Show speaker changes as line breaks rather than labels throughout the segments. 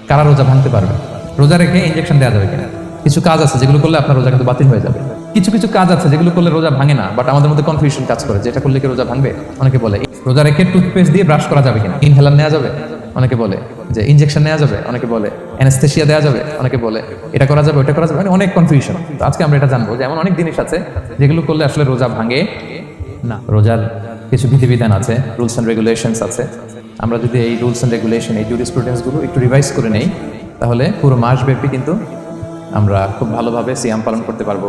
কারা রোজা ভাঙতে পারবে? রোজা রেখে ইনজেকশন দেওয়া যাবে কিনা? কিছু কাজ আছে যেগুলো করলে আপনার রোজা কিন্তু বাতিল হয়ে যাবে। কিছু কিছু কাজ আছে যেগুলো করলে রোজা ভাঙে না, বাট আমাদের মধ্যে কনফিউশন কাজ করে যে এটা করলে কি রোজা ভাঙবে। অনেকে বলে রোজা রেখে টুথপেস্ট দিয়ে ব্রাশ করা যাবে কিনা, ইনহেলার নেওয়া যাবে। অনেকে বলে যে ইনজেকশন নেওয়া যাবে, অনেকে বলে অ্যানেস্থেসিয়া দেওয়া যাবে, অনেকে বলে এটা করা যাবে ওটা করা যাবে, মানে অনেক কনফিউশন। তো আজকে আমরা এটা জানবো যে এমন অনেক জিনিস আছে যেগুলো করলে আসলে রোজা ভাঙে না। রোজার কিছু বিধিবিধান আছে, রুলস অ্যান্ড রেগুলেশনস আছে। আমরা যদি এই রুলস অ্যান্ড রেগুলেশন, এই জুরিসপ্রুডেন্সগুলো একটু রিভাইজ করে নেই, তাহলে পুরো মাসব্যাপী কিন্তু আমরা খুব ভালোভাবে সিয়াম পালন করতে পারবো।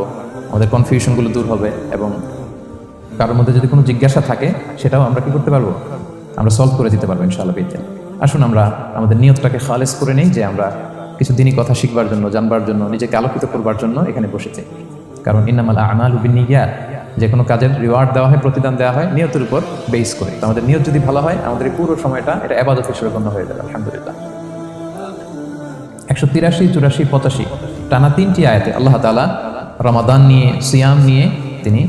আমাদের কনফিউশনগুলো দূর হবে এবং কারোর মধ্যে যদি কোনো জিজ্ঞাসা থাকে সেটাও আমরা কি করতে পারবো, আমরা সলভ করে দিতে পারবো ইনশাআল্লাহ বিদ্যা। আসুন আমরা আমাদের নিয়তটাকে খালেস করে নেই যে আমরা কিছু দিনই কথা শিখবার জন্য, জানবার জন্য, নিজেকে আলোকিত করবার জন্য এখানে বসেছি। কারণ ইন্নামাল আমালু বিন্নিয়াত, যে কোনো কাজের রিওয়ার্ড দেওয়া হয়, প্রতিদান দেওয়া হয় নিয়তের উপর বেস করে। তো আমাদের নিয়ত যদি ভালো হয়, আমাদের এই পুরো সময়টা এটা ইবাদত হিসেবে গণ্য হয়ে যাবে আলহামদুলিল্লাহ। 183, 84, 85 টানা 3টি আয়াতে আল্লাহ তাআলা রমাদান নিয়ে, সিয়াম নিয়ে তিনি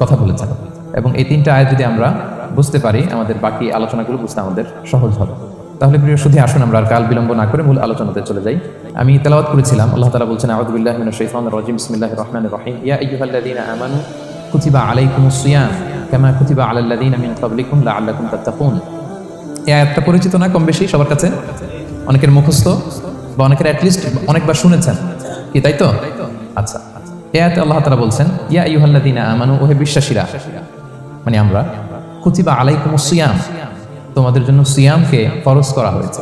কথা বলেছেন, এবং এই 3টা আয়াত যদি আমরা বুঝতে পারি, আমাদের বাকি আলোচনাগুলো বুঝতে আমাদের সহজ হবে। তাহলে প্রিয় সুধী, আসুন আমরা আর কাল বিলম্ব না করে মূল আলোচনাতে চলে যাই। আমি তেলাওয়াত করেছিলাম, আল্লাহ তাআলা বলছেন আউযু বিল্লাহি মিনাশ শাইতানির রাজিম, বিসমিল্লাহির রহমানির রহিম, ইয়া আইয়ুহাল্লাযীনা আমানু কুতিবা আলাইকুমুস সিয়াম কামা কুতিবা আলাল্লাযীনা মিন ক্বাবলিকুম লাআল্লাকুম তাত্তাকুন। এই আয়াতটা পরিচিত না কম বেশি সবার কাছে? অনেকের মুখস্থ বা অনেকের অ্যাটলিস্ট অনেকবার শুনেছেন কি, তাই তো? আচ্ছা, এই আয়াতে আল্লাহ তাআলা বলছেন ইয়া আইয়ুহাল্লাযীনা আমানু, ওহে বিশ্বাসীরা, মানে আমরা, কুতিবা আলাইকুমুস সিয়াম, তোমাদের জন্য সিয়ামকে ফরজ করা হয়েছে,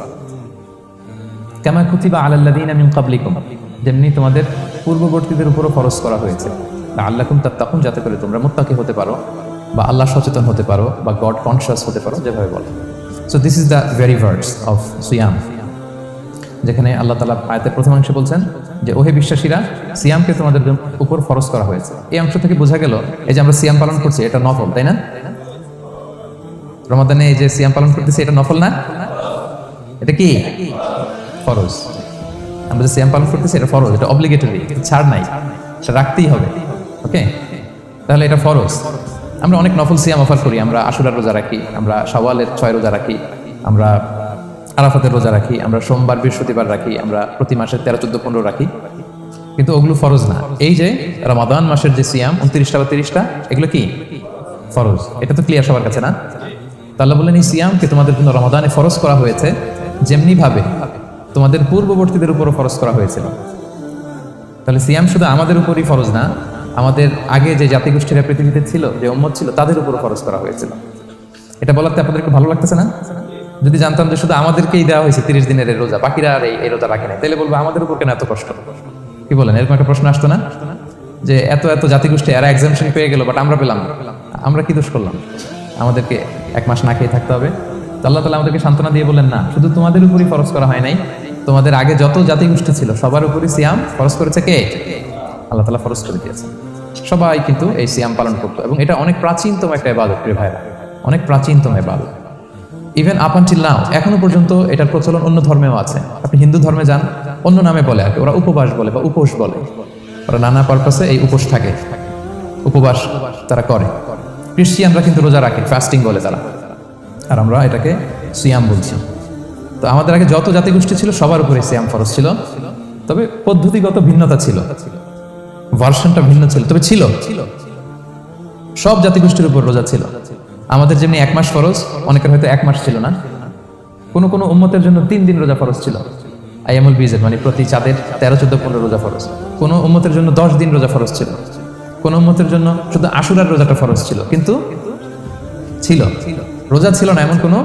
কামা কুতিবা আলাল্লাযীনা মিন ক্বাবলিকুম, যেমনি তোমাদের পূর্ববর্তীদের উপরও ফরজ করা হয়েছে, লাআল্লাকুম তাত্তাকুন, যাতে করে তোমরা মুত্তাকি হতে পারো বা আল্লাহ সচেতন হতে পারো বা গড কনশিয়াস হতে পারো, যেভাবে বলে। So this is the very verse of সিয়াম, যেখানে আল্লাহ তাআলা আয়াতের প্রথমাংশে বলছেন যে ওহে বিশ্বাসীরা, সিয়ামকে তোমাদের উপর ফরজ করা হয়েছে। এই অংশ থেকে বোঝা গেল এই যে আমরা সিয়াম পালন করছি এটা নফল, তাই না? রমাদানে এই যে সিয়াম পালন করতেছি এটা নফল না, এটা কি ফরজ। আমরা যে সিয়াম পালন করতেছি এটা ফরজ, এটা অব্লিগেটরি, ছাড় নাই, সেটা রাখতেই হবে। ওকে, তাহলে এটা ফরজ। আমরা অনেক নফল সিয়াম অফার করি, আমরা আশুরার রোজা রাখি, আমরা শাওয়ালের 6 রোজা রাখি, আমরা আরাফাতের রোজা রাখি, আমরা সোমবার বৃহস্পতিবার রাখি, আমরা প্রতি মাসে 13, 14, 15 রাখি, কিন্তু ওগুলো ফরজ না। এই যে রমাদান মাসের যে সিয়াম 29টা বা 30টা, এগুলো কি ফরজ? এটা তো ক্লিয়ার সবার কাছে না? আল্লাহ বললেন এই সিয়ামকে তোমাদের জন্য রমাদানে ফরজ করা হয়েছে যেমনি ভাবে তোমাদের পূর্ববর্তীদের উপরও ফরজ করা হয়েছিল। তাহলে সিয়াম শুধু আমাদের উপরই ফরজ না, আমাদের আগে যে জাতিগোষ্ঠীরা পৃথিবীতে ছিল, যে উম্মত ছিল, তাদের উপরও ফরজ করা হয়েছিল। এটা বলাতে আপনাদেরকে ভালো লাগতেছে না? যদি জানতাম যে শুধু আমাদেরকেই দেওয়া হয়েছে 30 দিনের রোজা, বাকিরা আর এই রোজা রাখে না, তাহলে বলবো আমাদের উপর কেন এত কষ্ট? কি বলেন? এরকম একটা প্রশ্ন আসতো না যে এত এত জাতিগোষ্ঠী এরা এক্সামশন পেয়ে গেল, বাট আমরা পেলাম না, আমরা কি দোষ করলাম? আমাদেরকে 1 মাস না খেয়ে থাকতে হবে? তো আল্লাহ তাআলা আমাদেরকে সান্ত্বনা দিয়ে বললেন না, শুধু তোমাদের উপরই ফরজ করা হয় নাই, তোমাদের আগে যত জাতিগোষ্ঠী ছিল সবার উপরই সিয়াম ফরজ করেছে কে? আল্লাহ তাআলা ফরজ করে দিয়েছেন। সবাই কিন্তু এই সিয়াম পালন করতো, এবং এটা অনেক প্রাচীনতম একটা ইবাদত প্রিয় ভাইরা, অনেক প্রাচীনতম ইবাদত। ইভেন আপ আনটিল নাও, এখনো পর্যন্ত এটার প্রচলন অন্য ধর্মেও আছে। আপনি হিন্দু ধর্মে যান, অন্য নামে বলে আর কি, ওরা উপবাস বলে বা উপোস বলে, ওরা নানা পারপাসে এই উপোস থাকে, উপবাস তারা করে। ক্রিশ্চিয়ানরা কিন্তু রোজা রাখে, ফাস্টিং বলে তারা, আর আমরা এটাকে সিয়াম বলছি। তো আমাদের আগে যত জাতিগোষ্ঠী ছিল সবার উপরে সিয়াম ফরজ ছিল, তবে পদ্ধতিগত ভিন্নতা ছিল, ভার্সনটা ভিন্ন ছিল, তবে ছিল। সব জাতিগোষ্ঠীর উপর রোজা ছিল। আমাদের যেমনি 1 মাস ফরজ, অনেকের হয়তো 1 মাস ছিল না। কোনো কোনো উম্মতের জন্য 3 দিন রোজা ফরজ ছিল, আইয়ামুল বীজের, মানে প্রতি চাঁদের 13, 14, 15 রোজা ফরজ। কোনো উম্মতের জন্য 10 দিন রোজা ফরজ ছিল, কোন উম্মতের জন্য শুধু আশুরার রোজাটা ফরজ ছিল, কিন্তু ছিল, রোজা ছিল না এমন কোনো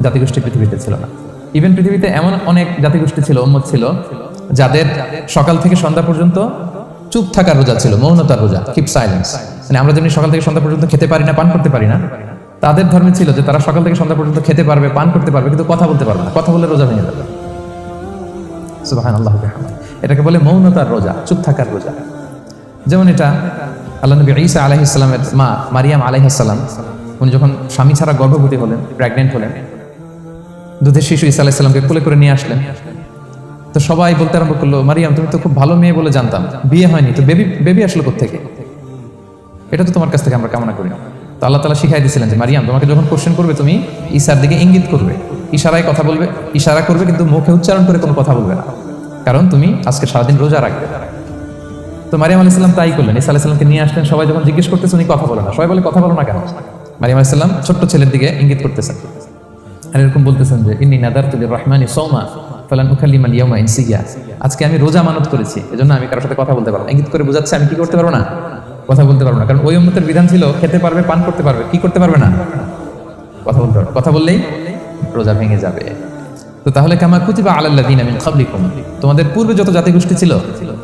জাতিগোষ্ঠী পৃথিবীতে ছিল না। ইভেন পৃথিবীতে এমন অনেক জাতিগোষ্ঠী ছিল, উম্মত ছিল, যাদের সকাল থেকে সন্ধ্যা পর্যন্ত চুপ থাকার রোজা ছিল, মৌনতার রোজা, কিপ সাইলেন্স। মানে আমরা যেমনি সকাল থেকে সন্ধ্যা পর্যন্ত খেতে পারি না, পান করতে পারি না, তাদের ধর্মে ছিল যে তারা সকাল থেকে সন্ধ্যা পর্যন্ত খেতে পারবে, পান করতে পারবে, কিন্তু কথা বলতে পারবে না, কথা বলে রোজা ভেঙে যাবে। সুবহানাল্লাহ, এটাকে বলে মৌনতার রোজা, চুপ থাকার রোজা। যেমন এটা আল্লাহ নবী ঈসা আলাইহিস সালামের মা মারিয়াম আলাইহিস সালাম, উনি যখন স্বামী ছাড়া গর্ভবতী হলেন, প্রেগনেন্ট হলেন, দুধের শিশু ঈসা আলাইহিস সালামকে কোলে করে নিয়ে আসলেন। তো সবাই বলতে আরম্ভ করলো, মারিয়াম তুমি তো খুব ভালো মেয়ে বলে জানতাম, বিয়ে হয়নি, তো বেবি আসলো কোত্থেকে? এটা তো তোমার কাছ থেকে আমরা কামনা করি না। তো আল্লাহ তাআলা শিখাই দিয়েছিলেন যে মারিয়াম তোমাকে যখন কোশ্চেন করবে তুমি ঈসার দিকে ইঙ্গিত করবে, ইশারায় কথা বলবে, ইশারা করবে কিন্তু মুখে উচ্চারণ করে কোনো কথা বলবে না, কারণ তুমি আজকে সারাদিন রোজা রাখবে। তো মারিয়াম আলাইহিস সালাম তাই করলেন। ঈসা আলাইহিস সালামকে নিয়ে আসলেন, সবাই যখন জিজ্ঞেস করতেছে উনি কথা বলে না, সবাই বলে কথা বলো না কেন? মারিয়াম আলাইহিস সালাম ছোট্ট ছেলের দিকে ইঙ্গিত করতেছেন আর এরকম বলতেছেন যে ইন্নী নাযারতু লির-রাহমানি সাওমা ফালান উকাল্লিমা আল-ইয়াওমা ইনসিয়্যা, আজকে আমি রোজা মানত করেছি, এজন্য আমি কারোর সাথে কথা বলতে পারবো না। ইঙ্গিত করে বোঝাচ্ছে আমি কি করতে পারবো না, কথা বলতে পারবো না, কারণ ওই উম্মতের বিধান ছিল খেতে পারবে, পান করতে পারবে, কি করতে পারবে না, কথা বলতে পারবে। কথা বললেই রোজা ভেঙে যাবে। তো তাহলে কামা কুতিবা আলাল্লাযিনা মিন ক্বাবলিকুম, তোমাদের পূর্বে যত জাতিগোষ্ঠী ছিল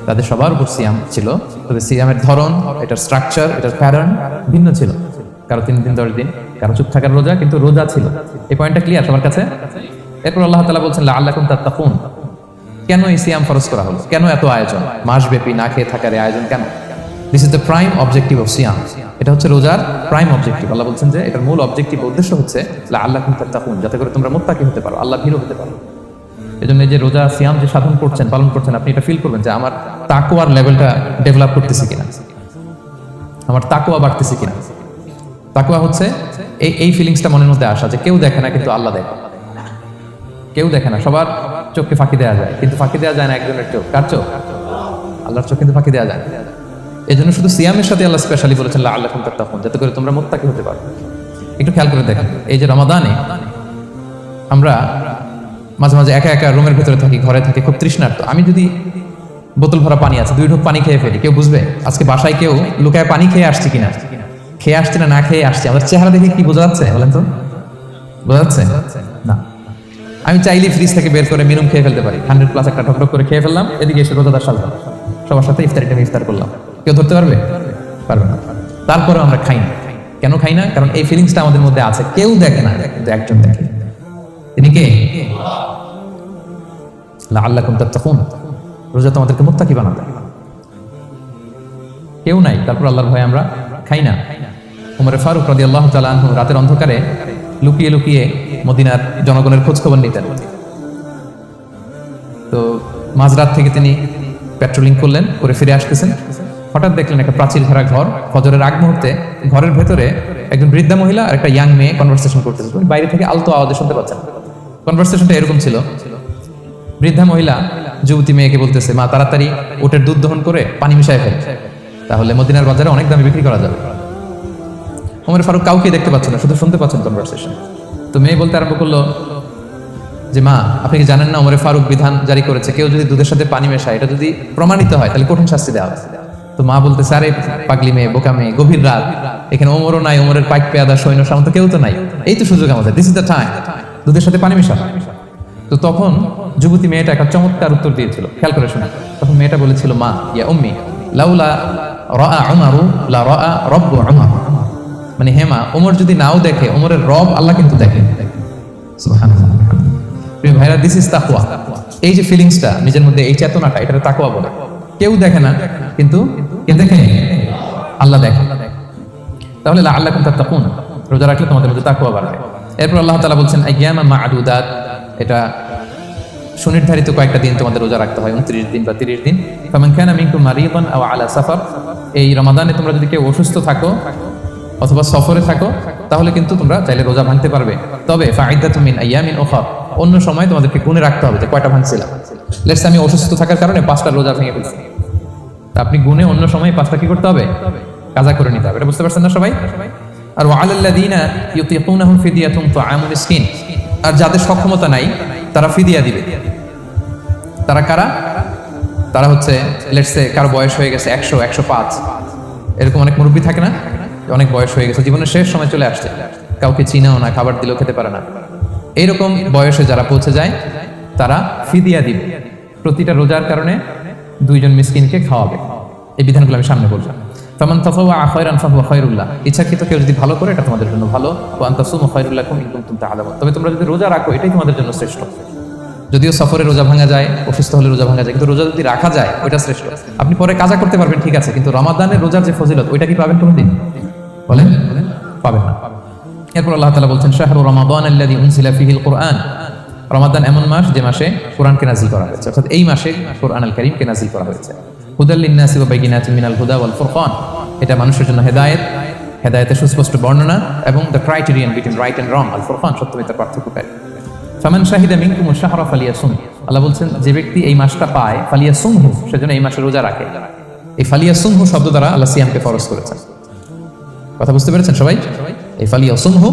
তাদের সবার উপর সিয়াম ছিল, তবে সিয়ামের ধরন, এটার স্ট্রাকচার, এটার প্যাটার্ন ভিন্ন ছিল। কারো 3 দিন 10 দিন, কারো চুপ থাকার রোজা, কিন্তু রোজা ছিল। এই পয়েন্টটা ক্লিয়ার সবার কাছে? এরপর আল্লাহ তাআলা বলছেন লাআল্লাকুম তাত্তাকুন, কেন এই সিয়াম ফরজ করা হলো, কেন এত আয়োজন, মাসব্যাপী না খেয়ে থাকার এই আয়োজন কেন? This is the prime objective of সিয়াম, এটা হচ্ছে রোজার প্রাইম অবজেক্টিভ। আল্লাহ বলছেন যে এটার মূল অবজেক্টিভ, উদ্দেশ্য হচ্ছে লাআল্লাকুম তাত্তাকুন, যাতে করে তোমরা মুত্তাকি হতে পারো, আল্লাহ ভীরু হতে পারো। এজন্য এই যে রোজা সিয়াম যে সাধন করছেন, পালন করছেন, আপনি এটা ফিল করবেন যে আমার তাকওয়ার লেভেলটা ডেভেলপ করতেছে কিনা, আমার তাকওয়া বাড়তেছে কিনা। তাকওয়া হচ্ছে এই ফিলিংসটা মনের মধ্যে আসা যে কেউ দেখে না কিন্তু আল্লাহ দেখে, কেউ দেখে না, সবার চোখকে ফাঁকি দেওয়া যায়, কিন্তু ফাঁকি দেওয়া যায় না একজনের চোখ। কার চোখ? আল্লাহর চোখ কিন্তু ফাঁকি দেওয়া যায়। এই জন্য শুধু সিয়ামের সাথে আল্লাহ স্পেশালি বলেছেন লাআল্লাকুম তাত্তাকুন, যাতে করে তোমরা মুত্তাকি হতে পারো। একটু খেয়াল করে দেখেন, এই যে রমাদানে আমরা মাঝে মাঝে একা একা রুমের ভিতরে থাকি, ঘরে থাকি, খুব তৃষ্ণার্ত। আমি যদি বোতল ভরা পানি আছে 2 ঢোক পানি খেয়ে ফেলি, কেউ বুঝবে? আজকে বাসায় কেউ লুকায় পানি খেয়ে আসছে কিনা, খেয়ে আসছে না না খেয়ে আসছে, আমাদের চেহারা দেখে কি বোঝা যাচ্ছে বলেন তো? বোঝা যাচ্ছে না। আমি চাইলেই ফ্রিজ থেকে বের করে মিনুম খেয়ে ফেলতে পারি, 100+ একটা ঠকঠক করে খেয়ে ফেললাম, এদিকে এসে রোজাদার সাজলাম, সবার সাথে ইফতার করলাম, কেউ ধরতে পারবে? পারবে না। তারপরেও আমরা খাই না। কেন খাই না? কারণ এই ফিলিংসটা আমাদের মধ্যে আছে, কেউ দেখে না কিন্তু একজন দেখে। তিনি কে? লাআল্লাকুম তাত্তাকুন, রোজা তোমাদেরকে মুত্তাকি বানাবে। কেউ নাই, তারপর আল্লাহর ভয়ে আমরা খাই না। ওমর ফারুক রাদিয়াল্লাহু তাআলা আনহু রাতের অন্ধকারে লুকিয়ে লুকিয়ে মদিনার জনগণের খোঁজ খবর নিতেন। তো মাঝরাত থেকে তিনি পেট্রোলিং করলেন, করে ফিরে আসতেছেন, হঠাৎ দেখলেন একটা প্রাচীর ঘেরা ঘর, ফজরের আগ মুহূর্তে ঘরের ভেতরে একজন বৃদ্ধা মহিলা আর একটা ইয়াং মেয়ে কনভারসেশন করতেছে। বাইরে থেকে আলতো আওয়াজে শুনতে পাচ্ছেন। কনভারসেশনটা এরকম ছিল, বৃদ্ধা মহিলা যুবতী মেয়েকে বলতেছে, মা তাড়াতাড়ি উটের দুধ দহন করে পানি মিশায় ফেল, তাহলে মদিনার বাজারে অনেক দামে বিক্রি করা যাবে। ওমর ফারুক কাউকে দেখতে পাচ্ছেন না, শুধু শুনতে পাচ্ছেন কনভারসেশন। তো মেয়ে বলতে আরম্ভ করলো যে মা আপনি কি জানেন না ওমর ফারুক বিধান জারি করেছে, কেউ যদি দুধের সাথে পানি মেশায় এটা যদি প্রমাণিত হয় তাহলে কঠিন শাস্তি দেওয়া হবে। তো মা বলতেছে, আরে পাগলি মেয়ে, বোকা মেয়ে, গভীর রাত, এখানে ওমরও নাই, ওমরের পাইক পেয়াদা সৈন্য সামন্ত কেউ তো নাই, এই তো সুযোগ আমাদের, দিস ইজ দ্য টাইম, দুধের সাথে পানি মেশা। তো তখন যুবতী মেয়েটা একটা চমৎকার উত্তর দিয়েছিল, খেয়াল করে শোনা। তখন মেয়েটা বলেছিল, মা ইয়া উম্মি লাউলা রাআ উমারু লা রাআ রাব্বু উমার, মানে হে মা, ওমর যদি নাও দেখে, ওমরের রব আল্লাহ কিন্তু দেখে। সুবহানাল্লাহ। প্রিয় ভাইরা, দিস ইজ তাকওয়া। এই যে ফিলিংসটা নিজের মধ্যে, এই চেতনাটা, এটা তাকওয়া বলে। কেউ দেখে না কিন্তু কে দেখে? আল্লাহ দেখে। তাহলে লাআল্লাকুম তাত্তাকুন, রোজা রাখলে তোমাদের মধ্যে তাকওয়া বাড়বে। এরপর আল্লাহ তাআলা বলছেন আইয়ামা মা'দুদাত, এটা সুনির্ধারিত কয়েকটা দিন তোমাদের রোজা রাখতে হয়, 29 দিন বা 30 দিন। ফামান কানা মিনকুম মারিদান আও আলা সাফার, এই রমাদানে তোমরা যদি কেউ অসুস্থ থাকো অথবা সফরে থাকো তাহলে কিন্তু তোমরা চাইলে রোজা ভাঙতে পারবে। তবে ফাইদাতুম মিন আইয়ামিন উখর, অন্য সময় তোমাদেরকে গুণে রাখতে হবে যে কয়টা ভাঙছিলাম। লেটস আমি অসুস্থ থাকার কারণে 5টা রোজা ভেঙে ফেলছি, তা আপনি গুণে অন্য সময় 5টা কি করতে হবে? কাজা করে নিতে হবে। এটা বুঝতে পারছেন না সবাই? আর ওয়ালাল্লাযিনা ইউতিকুনাহু ফিদিয়াতুন তুআমু মিসকিন, আর যাদের সক্ষমতা নাই তারা ফিদিয়া দিবে। তারা কারা? তারা হচ্ছে লেটস সে কারো বয়স হয়ে গেছে 100, 105, এরকম অনেক মুরব্বী থাকে না, অনেক বয়স হয়ে গেছে, জীবনের শেষ সময় চলে আসছে, কাউকে চিনাও না, খাবার দিলেও খেতে পারে না, এইরকম বয়সে যারা পৌঁছে যায় তারা ফিদিয়া দিবে। প্রতিটা রোজার কারণে 2 জন মিসকিনকে খাওয়াবে। এই বিধানগুলো আমি সামনে বলবো। ফামান তাতাওয়া খায়রান ফাহুয়া খায়রুল্লাহ, ইচ্ছাকৃত কেউ যদি ভালো করে এটা তোমাদের জন্য ভালো। ওয়া আন তাসুমু খায়রুল লাকুম ইন কুনতুম তা'লামুন, তবে তোমরা যদি রোজা রাখো এটাই তোমাদের জন্য শ্রেষ্ঠ। যদিও সফরে রোজা ভাঙা যায়, অসুস্থ হলে রোজা ভাঙা যায়, কিন্তু রোজা যদি রাখা যায় ওইটা শ্রেষ্ঠ। আপনি পরে কাজা করতে পারবেন, ঠিক আছে, কিন্তু রমাদানের রোজার যে ফজিলত ওইটা কি পাবেন কোনোদিন? বলেন পাবেন না। এরপর আল্লাহ তাআলা বলছেন শাহরু রমাদান আল্লাযী উনজিলা ফীহিল কুরআন, রমাদান এমন মাস যে মাসে কোরআনকে নাযিল করা হয়েছে, অর্থাৎ এই মাসে কোরআনুল কারীমকে নাযিল করা হয়েছে। হুদাল লিন-নাসি ওয়া বাইয়িনাতিন মিনাল হুদা ওয়াল ফুরকান, এটা মানুষের জন্য হেদায়েত হেদায়েতের সুস্পষ্ট বর্ণনা এবং the criterion between right and wrong, আল ফুরকান, সত্য মিথ্যার পার্থক্যকারী। ফামান শাহিদা মিনকুম আশ-শাহরা ফালিয়াসুম, আল্লাহ বলছেন যে ব্যক্তি এই মাসটা পায় ফালিয়াসুমহু, সেজন্য এই মাসে রোজা রাখে। এই ফালিয়াসুমহু শব্দ দ্বারা আল্লাহ সিয়ামকে ফরজ করেছেন। কথা বুঝতে পেরেছেন সবাই? এই ফালিয়াসুমহু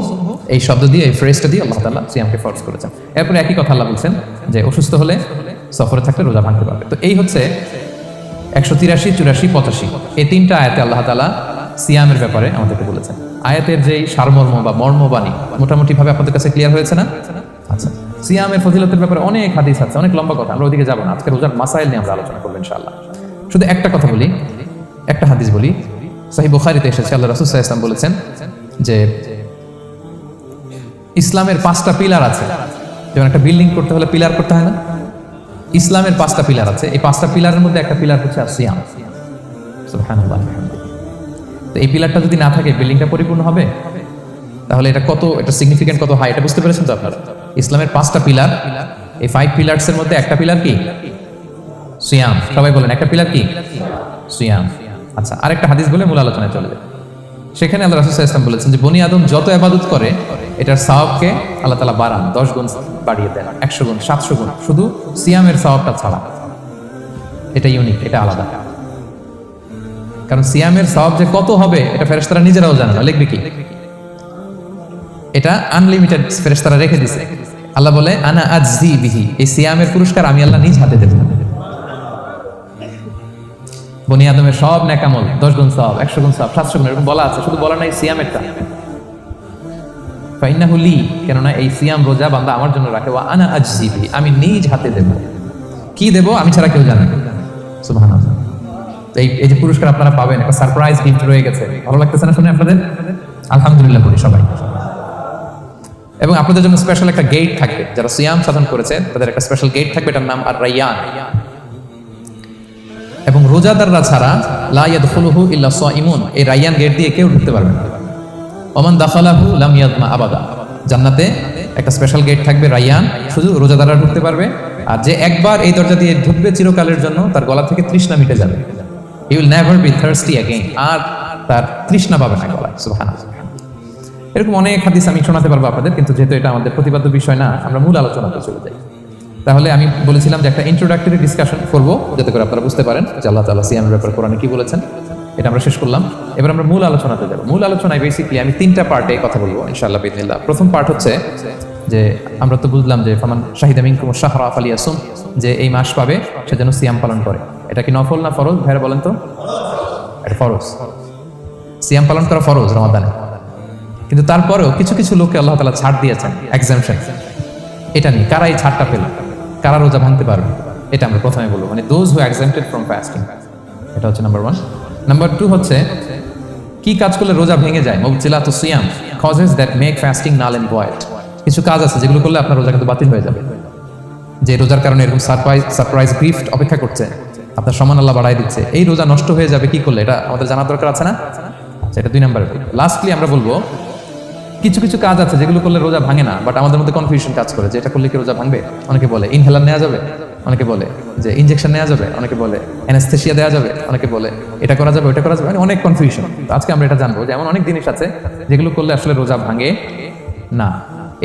এই শব্দ দিয়ে, এই ফ্রেজটা দিয়ে আল্লাহ তাআলা সিয়ামকে ফরজ করেছেন। এরপরে একই কথা আল্লাহ বলছেন যে অসুস্থ হলে, সফরে থাকলে রোজা ভাঙতে পারবে। তো এই হচ্ছে 183, 84, 85 এই তিনটা আয়াতে আল্লাহ তাআলা সিয়ামের ব্যাপারে আমাদেরকে বলেছেন। আয়াতের যেই সারমর্ম বা মর্মবাণী মোটামুটি ভাবে আপনাদের কাছে ক্লিয়ার হয়েছে না? আচ্ছা, সিয়ামের ফজিলতের ব্যাপারে অনেক হাদিস আছে, অনেক লম্বা কথা, আমরা ওদিকে যাব না। আজকে রোজার মাসাইল নিয়ে আমরা আলোচনা করবো ইনশাআল্লাহ। শুধু একটা কথা বলি, একটা হাদিস বলি। সহিহ বুখারীতে এসেছে, আল্লাহ রাসূল সাল্লাল্লাহু আলাইহি ওয়াসাল্লাম বলেছেন যে ইসলামের 5টা পিলার আছে। যেমন একটা বিল্ডিং করতে হলে পিলার করতে হয় না? ইসলামের 5টা পিলার আছে। এই 5টা পিলারের মধ্যে একটা পিলার হচ্ছে সিয়াম। সুবহানাল্লাহ। তো এই পিলারটা যদি না থাকে বিল্ডিংটা পরিপূর্ণ হবে? তাহলে এটা কত, এটা সিগনিফিকেন্ট কত হাই, এটা বুঝতে পেরেছেন তো আপনারা? ইসলামের 5টা পিলার, এই 5 পিলারস এর মধ্যে একটা পিলার কি? সিয়াম। সবাই বলেন একটা পিলার কি? সিয়াম। আচ্ছা, আরেকটা হাদিস বলে মূল আলোচনায় চলে যায়। সেখানে আল্লাহ রাসূল সাল্লাল্লাহু আলাইহি ওয়াসাল্লাম বলেছেন যে বনি আদম যত ইবাদত করে এটার সওয়াবকে আল্লাহ তাআলা বাড়ান, 10 গুণ বাড়িয়ে দেন, 100 গুণ, 700 গুণ, শুধু সিয়ামের সওয়াবটা ছাড়া। এটা ইউনিক, এটা আলাদা। কারণ সিয়ামের সওয়াব যে কত হবে এটা ফেরেশতারা নিজেরাও জানে না, লিখবে কি? এটা আনলিমিটেড ফেরেশতারা রেখে দিয়েছে। আল্লাহ বলে আনা আজজি বিহি, এই সিয়ামের পুরস্কার আমি আল্লাহ নিজ হাতে দেব। বনি আদমের সব নেকামল 10 গুণ সওয়াব, 100 গুণ সওয়াব, 700 গুণ, এরকম বলা আছে, শুধু বলা নাই সিয়ামেরটা। ফাইন্নাহু লি, কেননা এই সিয়াম রোজা বান্দা আমার জন্য রাখে, ওয়া আনা আজজি বিহি, আমি নিজ হাতে দেব। কি দেব? আমি ছাড়া কেউ জানে না। সুবহানাল্লাহ। এই যে পুরস্কার আপনারা পাবেন, একটা সারপ্রাইজ গিফট রয়ে গেছে। ভালো লাগতেছে না শুনে আপনাদের? আলহামদুলিল্লাহ বলি সবাই। এবং আপনাদের জন্য স্পেশাল একটা গেট থাকবে, যারা সিয়াম সাধন করেছে তাদের একটা স্পেশাল গেট থাকবে, এটার নাম আর রাইয়ান। এবং রোজাদাররা ছাড়া লা ইয়াদখুলুহু ইল্লা সাইমুন, এই রাইয়ান গেট দিয়ে কেউ ঢুকতে পারবে না। ওমান দাখালাহু লাম ইয়াদমা আবাদা, জান্নাতে একটা স্পেশাল গেট থাকবে রাইয়ান, শুধু রোজাদাররা ঢুকতে পারবে। আর যে একবার এই দরজা দিয়ে ঢুকবে চিরকালের জন্য তার গলা থেকে তৃষ্ণা মিটে যাবে। He will never be thirsty again, আর তার তৃষ্ণা পাবে না গলায়। সুবহানাল্লাহ। এরকম অনেক হাদিস আমি শোনাতে পারবো আপনাদের, কিন্তু যেহেতু এটা আমাদের প্রতিপাদ্য বিষয় না, আমরা মূল আলোচনাতে চলে যাই। তাহলে আমি বলেছিলাম যে একটা ইন্ট্রোডাক্টরি ডিসকাশন করবো, যাতে করে আপনারা বুঝতে পারেন যে আল্লাহ তাআলা সিয়ামের ব্যাপারে কোরআনে কি বলেছেন। এটা আমরা শেষ করলাম, এবার আমরা মূল আলোচনাতে যাব। মূল আলোচনায় বেসিক্যালি আমি 3টা পার্টে কথা বলবো ইনশাআল্লাহ বিইذনিল্লাহ। প্রথম পার্ট হচ্ছে যে আমরা তো বুঝলাম যে ফামান শাহিদা মিনকুম আশ-শাহরা ফালিয়াসুম, যে এই মাস পাবে সে যেন সিয়াম পালন করে। এটা কি নফল না ফরজ? ভাইরা বলেন তো। এটা ফরজ, সিয়াম পালন করা ফরজ রমাদানে। কিন্তু তারপরেও কিছু কিছু লোককে আল্লাহ তাআলা ছাড় দিয়েছেন, এক্সাম্পশন। এটা নিয়ে কারা এই ছাড়টা পেল, কারা রোজা ভাঙতে পারবে, এটা আমরা প্রথমে বলবো। মানে দোজ হু এক্সাম্পটেড ফ্রম ফাস্টিং, এটা হচ্ছে নাম্বার 1। নাম্বার 2 হচ্ছে কি কাজ করলে রোজা ভেঙে যায়। মুবতিলাতুস সিয়াম, causes that make fasting null and void. কিছু কাজ আছে যেগুলো করলে আপনার রোজা কিন্তু বাতিল হয়ে যাবে। যে রোজার কারণে এরকম সারপ্রাইজ গিফট অপেক্ষা করছে, আপনার সম্মান আল্লাহ বাড়াই দিচ্ছে, এই রোজা নষ্ট হয়ে যাবে কি করলে, এটা আমাদের জানার দরকার আছে না? এটা 2 নম্বরে। লাস্টলি আমরা বলবো কিছু কিছু কাজ আছে যেগুলো করলে রোজা ভাঙে না, বাট আমাদের মধ্যে কনফিউশন কাজ করে যে এটা করলে কি রোজা ভাঙবে। অনেকে বলে ইনহেলার নেওয়া যাবে, অনেকে বলে যে ইনজেকশন নেওয়া যাবে, অনেকে বলে অ্যানেস্থেসিয়া দেওয়া যাবে, অনেকে বলে এটা করা যাবে, ওটা করা যাবে, মানে অনেক কনফিউশন। তো আজকে আমরা এটা জানবো যে এমন অনেক জিনিস আছে যেগুলো করলে আসলে রোজা ভাঙে না।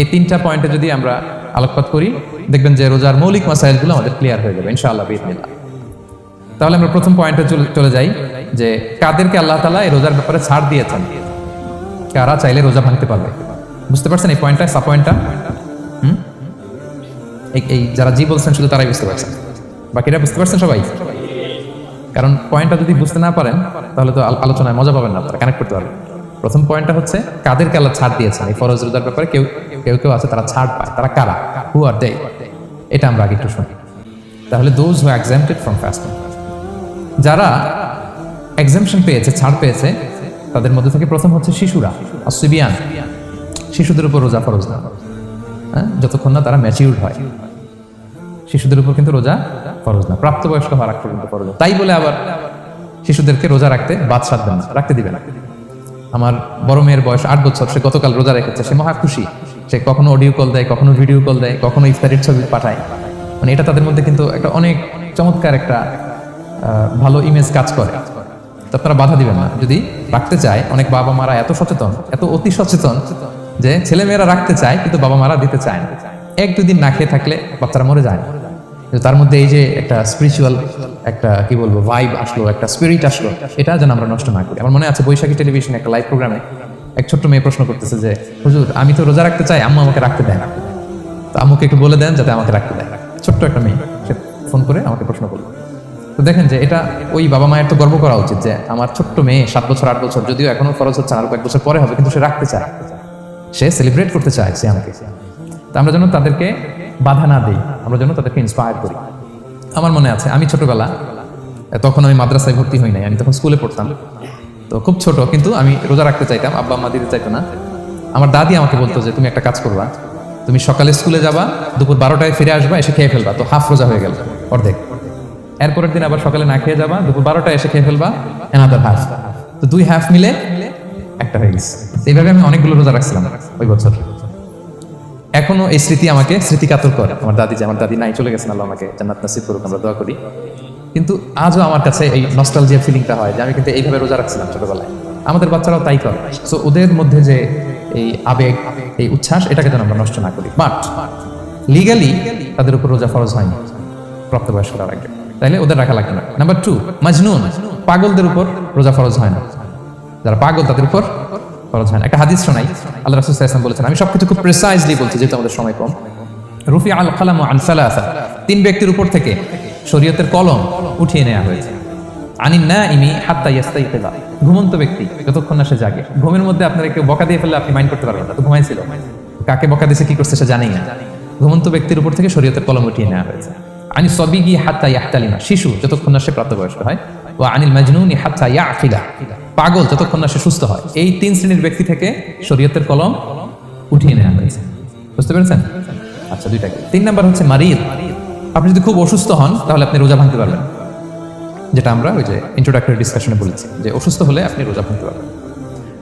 এই 3টা পয়েন্টে যদি আমরা আলোকপাত করি, দেখবেন যে রোজার মৌলিক মাসাইলগুলো আমাদের ক্লিয়ার হয়ে যাবে ইনশাআল্লাহ বিইذনিল্লাহ। তাহলে আমরা প্রথম পয়েন্টে চলে যাই যে কাদেরকে আল্লাহ তাআলা এই রোজার ব্যাপারে ছাড় দিয়েছেন, কারা চাইলে রোজা ভাঙতে পারবে। বুঝতে পারছেন এই পয়েন্টটা, সাব পয়েন্টটা? এই যারা জি বলছেন শুধু তারাই বুঝতে পারছেন, বাকিরা বুঝতে পারছেন সবাই? কারণ পয়েন্টটা যদি বুঝতে না পারেন তাহলে তো আলোচনায় মজা পাবেন না, আপনারা কানেক্ট করতে পারবেন। প্রথম পয়েন্টটা হচ্ছে কাদেরকে আল্লাহ ছাড় দিয়েছেন এই ফরজ রোজার ব্যাপারে। কেউ কেউ আছে তারা ছাড় পায়, তারা কারা, হু আর দে, এটা আমরা আগে একটু শুনি। তাহলে দোজ হু এক্সাম্পটেড ফ্রম ফাস্টিং, যারা এক্সাম্পশন পেয়েছে, ছাড় পেয়েছে, তাদের মধ্যে থেকে প্রথম হচ্ছে শিশুরা, আসিবিয়ান। শিশুদের উপর রোজা ফরজ না, যতক্ষণ না তারা ম্যাচিউরড হয়। শিশুদের উপর কিন্তু রোজা ফরজ না, প্রাপ্তবয়স্ক হওয়ার আগ পর্যন্ত ফরজ। তাই বলে আবার শিশুদেরকে রোজা রাখতে বাদ সাধবেন না, রাখতে দিবে না। আমার বড় মেয়ের বয়স 8 বছর, সে গতকাল রোজা রেখেছে, সে মহা খুশি। সে কখনো অডিও কল দেয়, কখনো ভিডিও কল দেয়, কখনো ইফতারির ছবি পাঠায়। মানে এটা তাদের মধ্যে কিন্তু একটা অনেক চমৎকার একটা ভালো ইমেজ কাজ করে। তো আপনারা বাধা দিবেন না। যদি রাখতে চায়, অনেক বাবা মারা এত সচেতন, এত অতি সচেতন যে ছেলে মেয়েরা রাখতে চায় কিন্তু বাবা মারা দিতে চায় না। 1-2 দিন না খেয়ে থাকলে বাচ্চারা মরে যায় না। তার মধ্যে এই যে একটা স্পিরিচুয়াল একটা কি বলবো ভাইব আসলো, একটা স্পিরিট আসলো, এটা যেন আমরা নষ্ট না করি। আমার মনে আছে বৈশাখী টেলিভিশনে একটা লাইভ প্রোগ্রামে এক ছোট্ট মেয়ে প্রশ্ন করতেছে যে হুজুর আমি তো রোজা রাখতে চাই, আম্মু আমাকে রাখতে দেয় না, তো আম্মুকে একটু বলে দেন যাতে আমাকে রাখতে দেয়। ছোট্ট একটা মেয়ে সে ফোন করে আমাকে প্রশ্ন করলো। তো দেখেন যে এটা ওই বাবা মায়ের তো গর্ব করা উচিত যে আমার ছোট্ট মেয়ে 7 বছর 8 বছর, যদিও এখনো ফরজ হচ্ছে, আর কয়েক বছর পরে হবে, কিন্তু সে রাখতে চায়, সে সেলিব্রেট করতে চায় সে আমাকে। তো আমরা যেন তাদেরকে বাধা না দিই, আমরা যেন তাদেরকে ইন্সপায়ার করি। আমার মনে আছে আমি ছোটবেলা, তখন আমি মাদ্রাসায় ভর্তি হই নাই, আমি তখন স্কুলে পড়তাম, তো খুব ছোট, কিন্তু আমি রোজা রাখতে চাইতাম, আব্বা আম্মা দিতে চাইতো না। আমার দাদি আমাকে বলতো যে তুমি একটা কাজ করবা, তুমি সকালে স্কুলে যাবা, দুপুর 12টায় ফিরে আসবা, এসে খেয়ে ফেলবা, তো হাফ রোজা হয়ে গেল, অর্ধেক। এরপরের দিন আবার সকালে না খেয়ে যাবা, দুপুর 12টায় এসে খেয়ে ফেলবা, অ্যানাদার হাফ, তো 2 হাফ মিলে একটা হয়ে গেছে। এইভাবে আমি অনেকগুলো রোজা রাখছিলাম ওই বছর। এখনো এই স্মৃতি আমাকে স্মৃতিকাতর করে। আমার দাদি, যে আমার দাদি নাই, চলে গেছেন, আল্লাহ আমাকে জান্নাত নসিব করুক, আমরা দোয়া করি। কিন্তু আজও আমার কাছে এই নস্টালজিয়া ফিলিংটা হয় যে আমি কিন্তু এইভাবে রোজা রাখছিলাম ছোটবেলায়। আমাদের বাচ্চারাও তাই করে। সো ওদের মধ্যে যে এই আবেগ, এই উচ্ছ্বাস, এটাকে যেন আমরা নষ্ট না করি। বাট লিগালি তাদের উপর রোজা ফরজ হয়নি প্রাপ্তবয়স্করা রাখবে, তাইলে ওদের রাখা লাগবে না। নাম্বার 2, মাজনুন, পাগলদের উপর রোজা ফরজ হয় না। যারা পাগল তাদের উপর ফরজ হয় না। একটা হাদিস শোনাই, আল্লাহ রাসূল সাল্লাল্লাহু আলাইহি ওয়াসাল্লাম বলেছেন, আমি সবকিছু খুব প্রিসাইজলি বলছি যেহেতু আমাদের সময় কম। রুফি আল কালামু আন সালাসা, 3 ব্যক্তির উপর থেকে শরীয়তের কলম উঠিয়ে নেওয়া হয়েছে। আনিন নাইমি হাত্তা ইয়াস্তাইকিযা, ঘুমন্ত ব্যক্তি যতক্ষণ না সে জাগে। ঘুমের মধ্যে আপনার কেউ বকা দিয়ে ফেললে আপনি মাইন্ড করতে পারবেন না, তো ঘুমাইছিল, কাকে বকা দিয়েছে কি করছে সে জানেই না। ঘুমন্ত ব্যক্তির উপর থেকে শরীয়তের কলম উঠিয়ে নেওয়া হয়েছে। আনি সবিগি হাত্তা ইয়াহতালিমা, শিশু যতক্ষণ না সে প্রাপ্তবয়স্ক হয়। ওয়া আনিল মাজনুনি হাত্তা ইয়াকিলা, পাগল যতক্ষণ না সে সুস্থ হয়। এই 3 শ্রেণীর ব্যক্তি থেকে শরীয়তের কলম উঠিয়ে নেওয়া হয়েছে। বুঝতে পেরেছেন? আচ্ছা, 2টাকে। 3 নাম্বার হচ্ছে মারিদ, আপনি যদি খুব অসুস্থ হন তাহলে আপনি রোজা ভাঙতে পারবেন, যেটা আমরা ওই যে ইন্ট্রোডাক্টরি ডিসকাশনে বলেছি যে অসুস্থ হলে আপনি রোজা ভাঙতে পারবেন।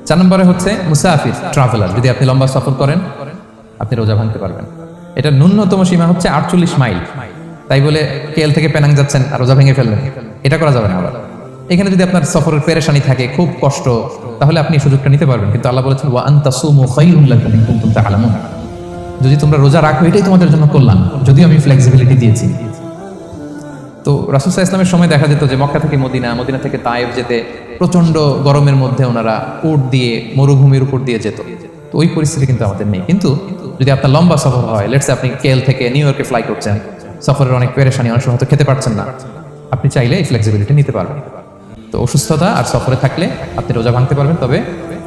4 নম্বরে হচ্ছে মুসাফির, ট্রাভেলার, যদি আপনি লম্বা সফর করেন আপনি রোজা ভাঙতে পারবেন। এটা ন্যূনতম সীমা হচ্ছে 48 মাইল। তাই বলে কেএল থেকে পেনাং যাচ্ছেন আর রোজা ভেঙে ফেললেন, এটা করা যাবে না। আবার এখানে যদি আপনার সফরের পেরেশানি থাকে, খুব কষ্ট, তাহলে আপনি সুযোগটা নিতে পারবেন। কিন্তু আল্লাহ বলেছেন ওয়া আনতাসুমু খায়রুল লাকুম ইন কুনতুম তা'লামুন, যদি তোমরা রোজা রাখো এটাই তোমাদের জন্য কল্যাণ, যদিও আমি ফ্লেক্সিবিলিটি দিয়েছি। তো রাসূল সাল্লাল্লাহু আলাইহি ওয়াসাল্লামের সময় দেখা যেত যে মক্কা থেকে মদিনা, মদিনা থেকে তায়েফ যেতে প্রচন্ড গরমের মধ্যে ওনারা উট দিয়ে মরুভূমির উপর দিয়ে যেত। তো ওই পরিস্থিতি কিন্তু আমাদের নেই। কিন্তু যদি আপনার লম্বা সফর হয়, লেটস আপনি কেএল থেকে নিউ ইয়র্কে ফ্লাই করছেন, সফরের অনেক পেরেশানি, অনেক সময় হয়তো খেতে পারছেন না, আপনি চাইলে এই ফ্লেক্সিবিলিটি নিতে পারবেন। তো অসুস্থতা আর সফরে থাকলে আপনি রোজা ভাঙতে পারবেন, তবে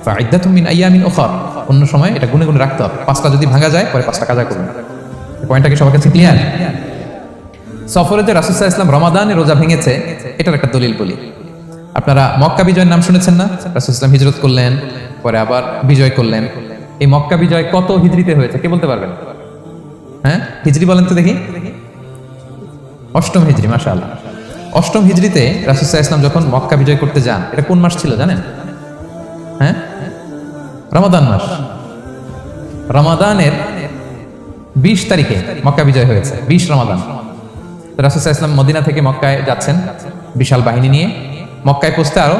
ফাইদ্দাতুম মিন আইয়ামিন উখর, অন্য সময় এটা গুনে গুনে রাখতে হবে। 5টা যদি ভাঙা যায় পরে 5টা কাজা করবেন। এই পয়েন্টটা কি সবার কাছে ক্লিয়ার? সফরে যে রাসূল সাল্লাল্লাহু আলাইহি ওয়াসাল্লাম রমাদানে রোজা ভেঙেছে, এটার একটা দলিল বলি। আপনারা মক্কা বিজয়ের নাম শুনেছেন না? রাসূল সাল্লাল্লাহু আলাইহি ওয়াসাল্লাম হিজরত করলেন, পরে আবার বিজয় করলেন। এই মক্কা বিজয় কত হিজরিতে হয়েছে কে বলতে পারবেন? হ্যাঁ, হিজরি বলেন তো দেখি। 8ম হিজরি, মাশাআল্লাহ। 8ম হিজরিতে রাসূল সাল্লাল্লাহু আলাইহি ওয়াসাল্লাম যখন মক্কা বিজয় করতে যান, এটা কোন মাস ছিল জানেন? হ্যাঁ, রমাদান মাস। রমাদানের 20 তারিখে মক্কা বিজয় হয়েছে, 20 রমাদান। রাসূল সাল্লাল্লাহু আলাইহি ওয়াসাল্লাম মদিনা থেকে মক্কায় যাচ্ছেন বিশাল বাহিনী নিয়ে। মক্কায় পৌঁছতে আরো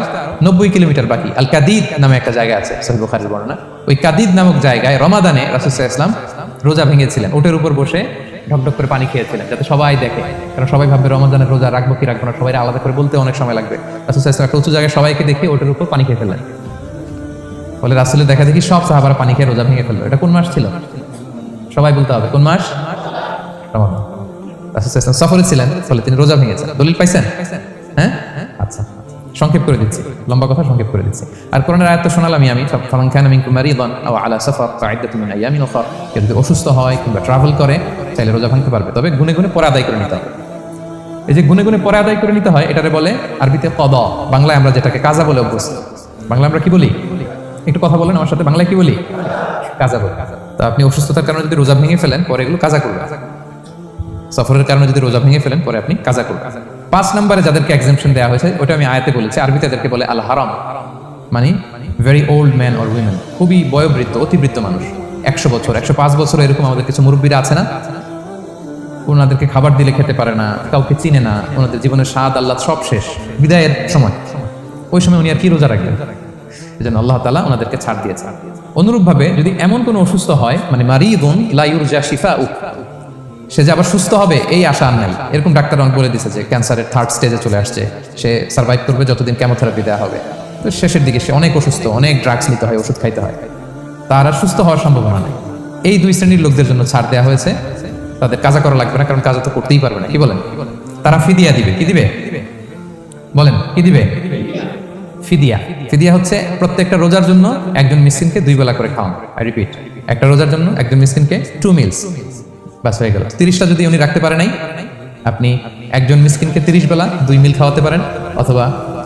90 কিলোমিটার বাকি। আল কাদিদ নামে একটা জায়গা আছে, সহিহ বুখারীর বর্ণনা। ওই কাদিদ নামক জায়গায় রমাদানে রাসূল সাল্লাল্লাহু আলাইহি ওয়াসাল্লাম রোজা ভেঙেছিলেন, উটের উপর বসে ঢকঢক করে পানি খেয়েছিলেন, যাতে সবাই দেখে। কারণ সবাই ভাববে রমাদানের রোজা রাখবো কি রাখবো না, সবাই আলাদা করে বলতে অনেক সময় লাগবে। রাসূল সাল্লাল্লাহু আলাইহি ওয়াসাল্লাম একটা উঁচু জায়গায় সবাইকে দেখে ওটের উপর পানি খেয়ে ফেললেন। বলে রাসূলের দেখা দেখি সব সাহাবারা পানি খেয়ে রোজা ভেঙে ফেললো। এটা কোন মাস ছিল? সবাই বলতে হবে কোন মাস? রমাদান। রাসূল সাল্লাল্লাহু আলাইহি ওয়াসাল্লাম সফরে ছিলেন, ফলে তিনি রোজা ভেঙেছেন। দলিল পাইছেন? হ্যাঁ, আচ্ছা, সংক্ষেপ করে দিচ্ছি, লম্বা কথা সংক্ষেপ করে দিচ্ছি। আর কোরআনের আয়াত তো শোনালামই আমি, ফামান কানা মিনকুম মারিদান আও আলা সাফার ফাইদ্দাতুম মিন আইয়ামিন উখর, কেউ যদি অসুস্থ হয় কিংবা ট্রাভেল করে চাইলে রোজা ভাঙতে পারবে, তবে গুনে গুনে পরে আদায় করে নিতে হবে। এই যে গুনে গুনে পরে আদায় করে নিতে হয়, এটারে বলে আরবিতে কদা, বাংলায় আমরা যেটাকে কাজা বলে অভ্যস্ত। বাংলা আমরা কি বলি? একটু কথা বলেন আমার সাথে, বাংলায় কি বলি? কাজা বলি। তো আপনি অসুস্থতার কারণে যদি রোজা ভেঙে ফেলেন, পরে এগুলো কাজা করবেন। সফরের কারণে যদি রোজা ভেঙে ফেলেন, পরে আপনি কাজা করবেন। 5 নম্বরে যাদেরকে এক্সাম্পশন দেওয়া হয়েছে, ওটা আমি আয়াতে বলেছি। আরবিতে এদেরকে বলে আল হারাম, মানে very old man or women, খুবই বয়োবৃদ্ধ, অতিবৃদ্ধ মানুষ, 100 বছর 105 বছর এরকম আমাদের কিছু মুরব্বীরা আছে না, ওনাদেরকে খাবার দিলে খেতে পারে না, কাউকে চিনে না, ওনাদের জীবনের স্বাদ আল্লাহ সব শেষ, বিদায়ের সময়। ওই সময় উনি আর কি রোজা রাখবেন? এই জন্য আল্লাহ তাআলা ওনাদেরকে ছাড় দিয়েছে। অনুরূপভাবে যদি এমন কোনো অসুস্থ হয়, মানে মারিদুন লা ইউরজা শিফাউ, সে যে আবার সুস্থ হবে এই আশা আর নাই, এরকম ডাক্তার অনেক বলে দিচ্ছে যে ক্যান্সারের 3rd স্টেজে চলে আসছে, সে সার্ভাইভ করবে যতদিন কেমোথেরাপি দেওয়া হবে, তো শেষের দিকে সে অনেক অসুস্থ, অনেক ড্রাগস নিতে হয়, ওষুধ খাইতে হয়, তার আর সুস্থ হওয়ার সম্ভাবনা নেই। এই 2 শ্রেণীর লোকদের জন্য ছাড় দেওয়া হয়েছে, তাদের কাজা করা লাগবে না, কারণ কাজা তো করতেই পারবে না। কি বলেন? তারা ফিদিয়া দিবে। কি দিবে বলেন? কি দিবে? ফিদিয়া। ফিদিয়া হচ্ছে প্রত্যেকটা রোজার জন্য একজন মিসকিনকে 2 বেলা করে খাওয়ানো। আই রিপিট, একটা রোজার জন্য একজন মিসকিনকে 2 মিলস, বাস হয়ে গেল। 30টা যদি উনি রাখতে পারে নাই, আপনি একজন মিসকিনকে 30 বেলা 2 মিল খাওয়াতে পারেন, অথবা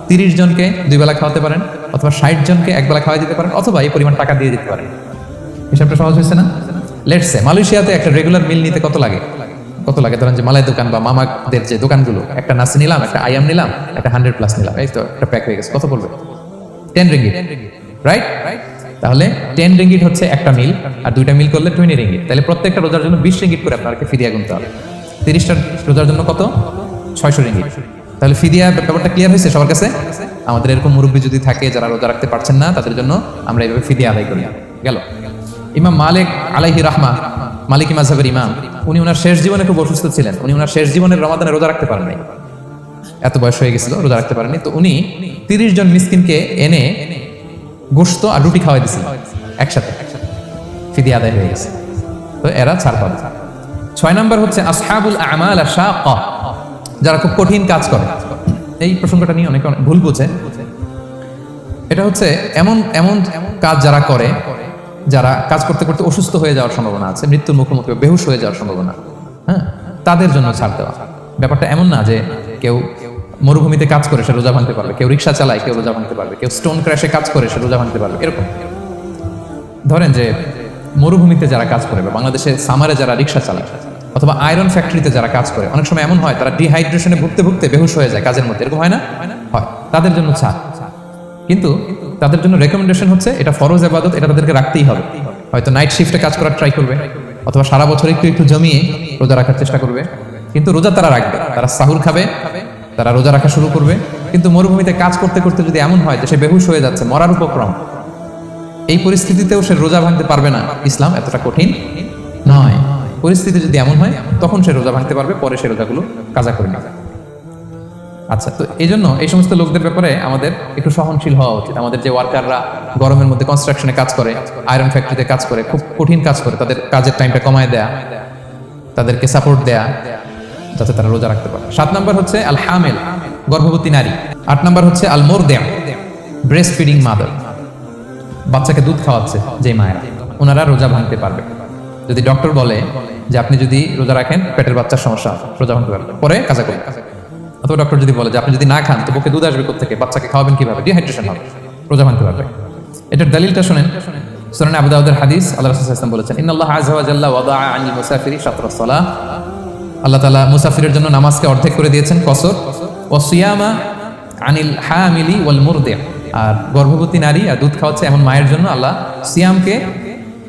30 জনকে 2 বেলা খাওয়াতে পারেন, অথবা 60 জনকে 1 বেলা খাওয়াই দিতে পারেন, অথবা এই পরিমাণ টাকা দিয়ে দিতে পারেন। হিসাবটা সহজ হয়েছে না? লেটস সে মালয়েশিয়াতে একটা রেগুলার মিল নিতে কত লাগে? ধরেন যে মালাই দোকান বা মামাদের যে দোকানগুলো, একটা নাসি নিলাম, একটা আয়াম নিলাম, একটা 100+ নিলাম, এই তো একটা প্যাক হয়ে গেছে। কত পড়বে? 10 রিঙ্গিট, রাইট? তাহলে 10 রিঙ্গিট হচ্ছে একটা মিল, আর 2টা মিল করলে 20 রিঙ্গিট। তাহলে প্রত্যেকটা রোজার জন্য 20 রিঙ্গিট করে আপনাকে ফিদিয়া গুনতে হবে। 30টা রোজার জন্য কত? 600 রিঙ্গিট। তাহলে ফিদিয়া ব্যাপারটা ক্লিয়ার হয়েছে সবার কাছে? আমাদের এরকম মুরব্বী যদি থাকে যারা রোজা রাখতে পারছেন না, তাদের জন্য আমরা এইভাবে ফিদিয়া আদায় করি। গেল। ইমাম মালিক আলাইহি রাহমা, মালিকি মাযহাবের ইমাম, উনি ওনার শেষ জীবনে খুব অসুস্থ ছিলেন। উনি ওনার শেষ জীবনের রমাদানে রোজা রাখতে পারেন নাই, এত বয়স হয়ে গেছিল, রোজা রাখতে পারেননি। তো উনি 30 জন মিসকিনকে এনে গোশত আর রুটি খাওয়াই দিয়েছিল একসাথে, ফিদিয়া আদায় হয়ে গেছে। তো এরা ছাড় পাবে। 6 নাম্বার হচ্ছে আসহাবুল আমাল আশ-শাক্কা, যারা খুব কঠিন কাজ করে। এই প্রসঙ্গটা নিয়ে অনেকে ভুল বোঝে। এটা হচ্ছে এমন এমন কাজ যারা করে, যারা কাজ করতে করতে অসুস্থ হয়ে যাওয়ার সম্ভাবনা আছে, মৃত্যুর মুখোমুখি বেহুশ হয়ে যাওয়ার সম্ভাবনা, হ্যাঁ, তাদের জন্য ছাড় দেওয়া। ব্যাপারটা এমন না যে কেউ মরুভূমিতে কাজ করে সে রোজা ভাঙতে পারবে, কেউ রিক্সা চালায় কেউ রোজা ভাঙতে পারবে, কেউ স্টোন ক্র্যাশে কাজ করে সে রোজা ভাঙতে পারবে, এরকম। ধরেন যে মরুভূমিতে যারা কাজ করে, বা বাংলাদেশে সামারে যারা রিক্সা চালায়, অথবা আয়রন ফ্যাক্টরিতে যারা কাজ করে, অনেক সময় এমন হয় তারা ডিহাইড্রেশনে ভুগতে ভুগতে বেহুশ হয়ে যায় কাজের মধ্যে, এরকম হয় না? হয়। তাদের জন্য ছাড়, কিন্তু তাদের জন্য রেকমেন্ডেশন হচ্ছে এটা ফরজ ইবাদত, এটা তাদেরকে রাখতেই হবে। হয়তো নাইট শিফটে কাজ করার ট্রাই করবে, অথবা সারা বছর একটু একটু জমিয়ে রোজা রাখার চেষ্টা করবে, কিন্তু রোজা তারা রাখবে, তারা সাহুর খাবে, তারা রোজা রাখা শুরু করবে। কিন্তু মরুভূমিতে কাজ করতে করতে যদি এমন হয় যে সে বেহুশ হয়ে যাচ্ছে, মরার উপক্রম, এই পরিস্থিতিতেও সে রোজা ভাঙতে পারবে না। ইসলাম এতটা কঠিন নয়। পরিস্থিতি যদি এমন হয় তখন সে রোজা ভাঙতে পারবে, পরে সে রোজাগুলো কাজা করে নেবে। আচ্ছা, তো এই জন্য এই সমস্ত লোকদের ব্যাপারে আমাদের একটু সহনশীল হওয়া উচিত। আমাদের যে ওয়ার্কাররা গরমের মধ্যে কনস্ট্রাকশনে কাজ করে, আয়রন ফ্যাক্টরিতে কাজ করে, খুব কঠিন কাজ করে, তাদের কাজের টাইমটা কমায় দেয়া, তাদেরকে সাপোর্ট দেয়া, যাতে তারা রোজা রাখতে পারে। 7 নাম্বার হচ্ছে আল হামিল, গর্ভবতী নারী। 8 নাম্বার হচ্ছে আল মুরদিআ, ব্রেস্ট ফিডিং মাদার, বাচ্চাকে দুধ খাওয়াচ্ছে যে মায়েরা, ওনারা রোজা ভাঙতে পারবে। যদি ডক্টর বলে যে আপনি যদি রোজা রাখেন পেটের বাচ্চার সমস্যা, রোজা ভাঙতে পারবে, পরে কাজা করবে। অথবা ডক্টর যদি বলে যে আপনি যদি না খান তো বুকে দুধ আসবে কোত্থেকে, বাচ্চাকে খাওয়াবেন কিভাবে, ডিহাইড্রেশন হবে, রোজা ভাঙতে পারবে। এটার দলিলটা শুনেন, সুনান আবু দাউদের হাদিস। আল্লাহ রাসূল সাল্লাল্লাহু আলাইহি ওয়াসাল্লাম বলেছেন, ইন্নাল্লাহা আযজা ওয়া জাল্লা ওয়াদাআ আনিল মুসাফিরি শাতরাস সালাহ, আল্লাহ তাআলা মুসাফিরের জন্য নামাজকে অর্ধেক করে দিয়েছেন, কসর। ওয়া সিয়ামা আনিল হামিলি ওয়াল মুরদিআ, আর গর্ভবতী নারী আর দুধ খাওয়াচ্ছে এমন মায়ের জন্য আল্লাহ সিয়ামকে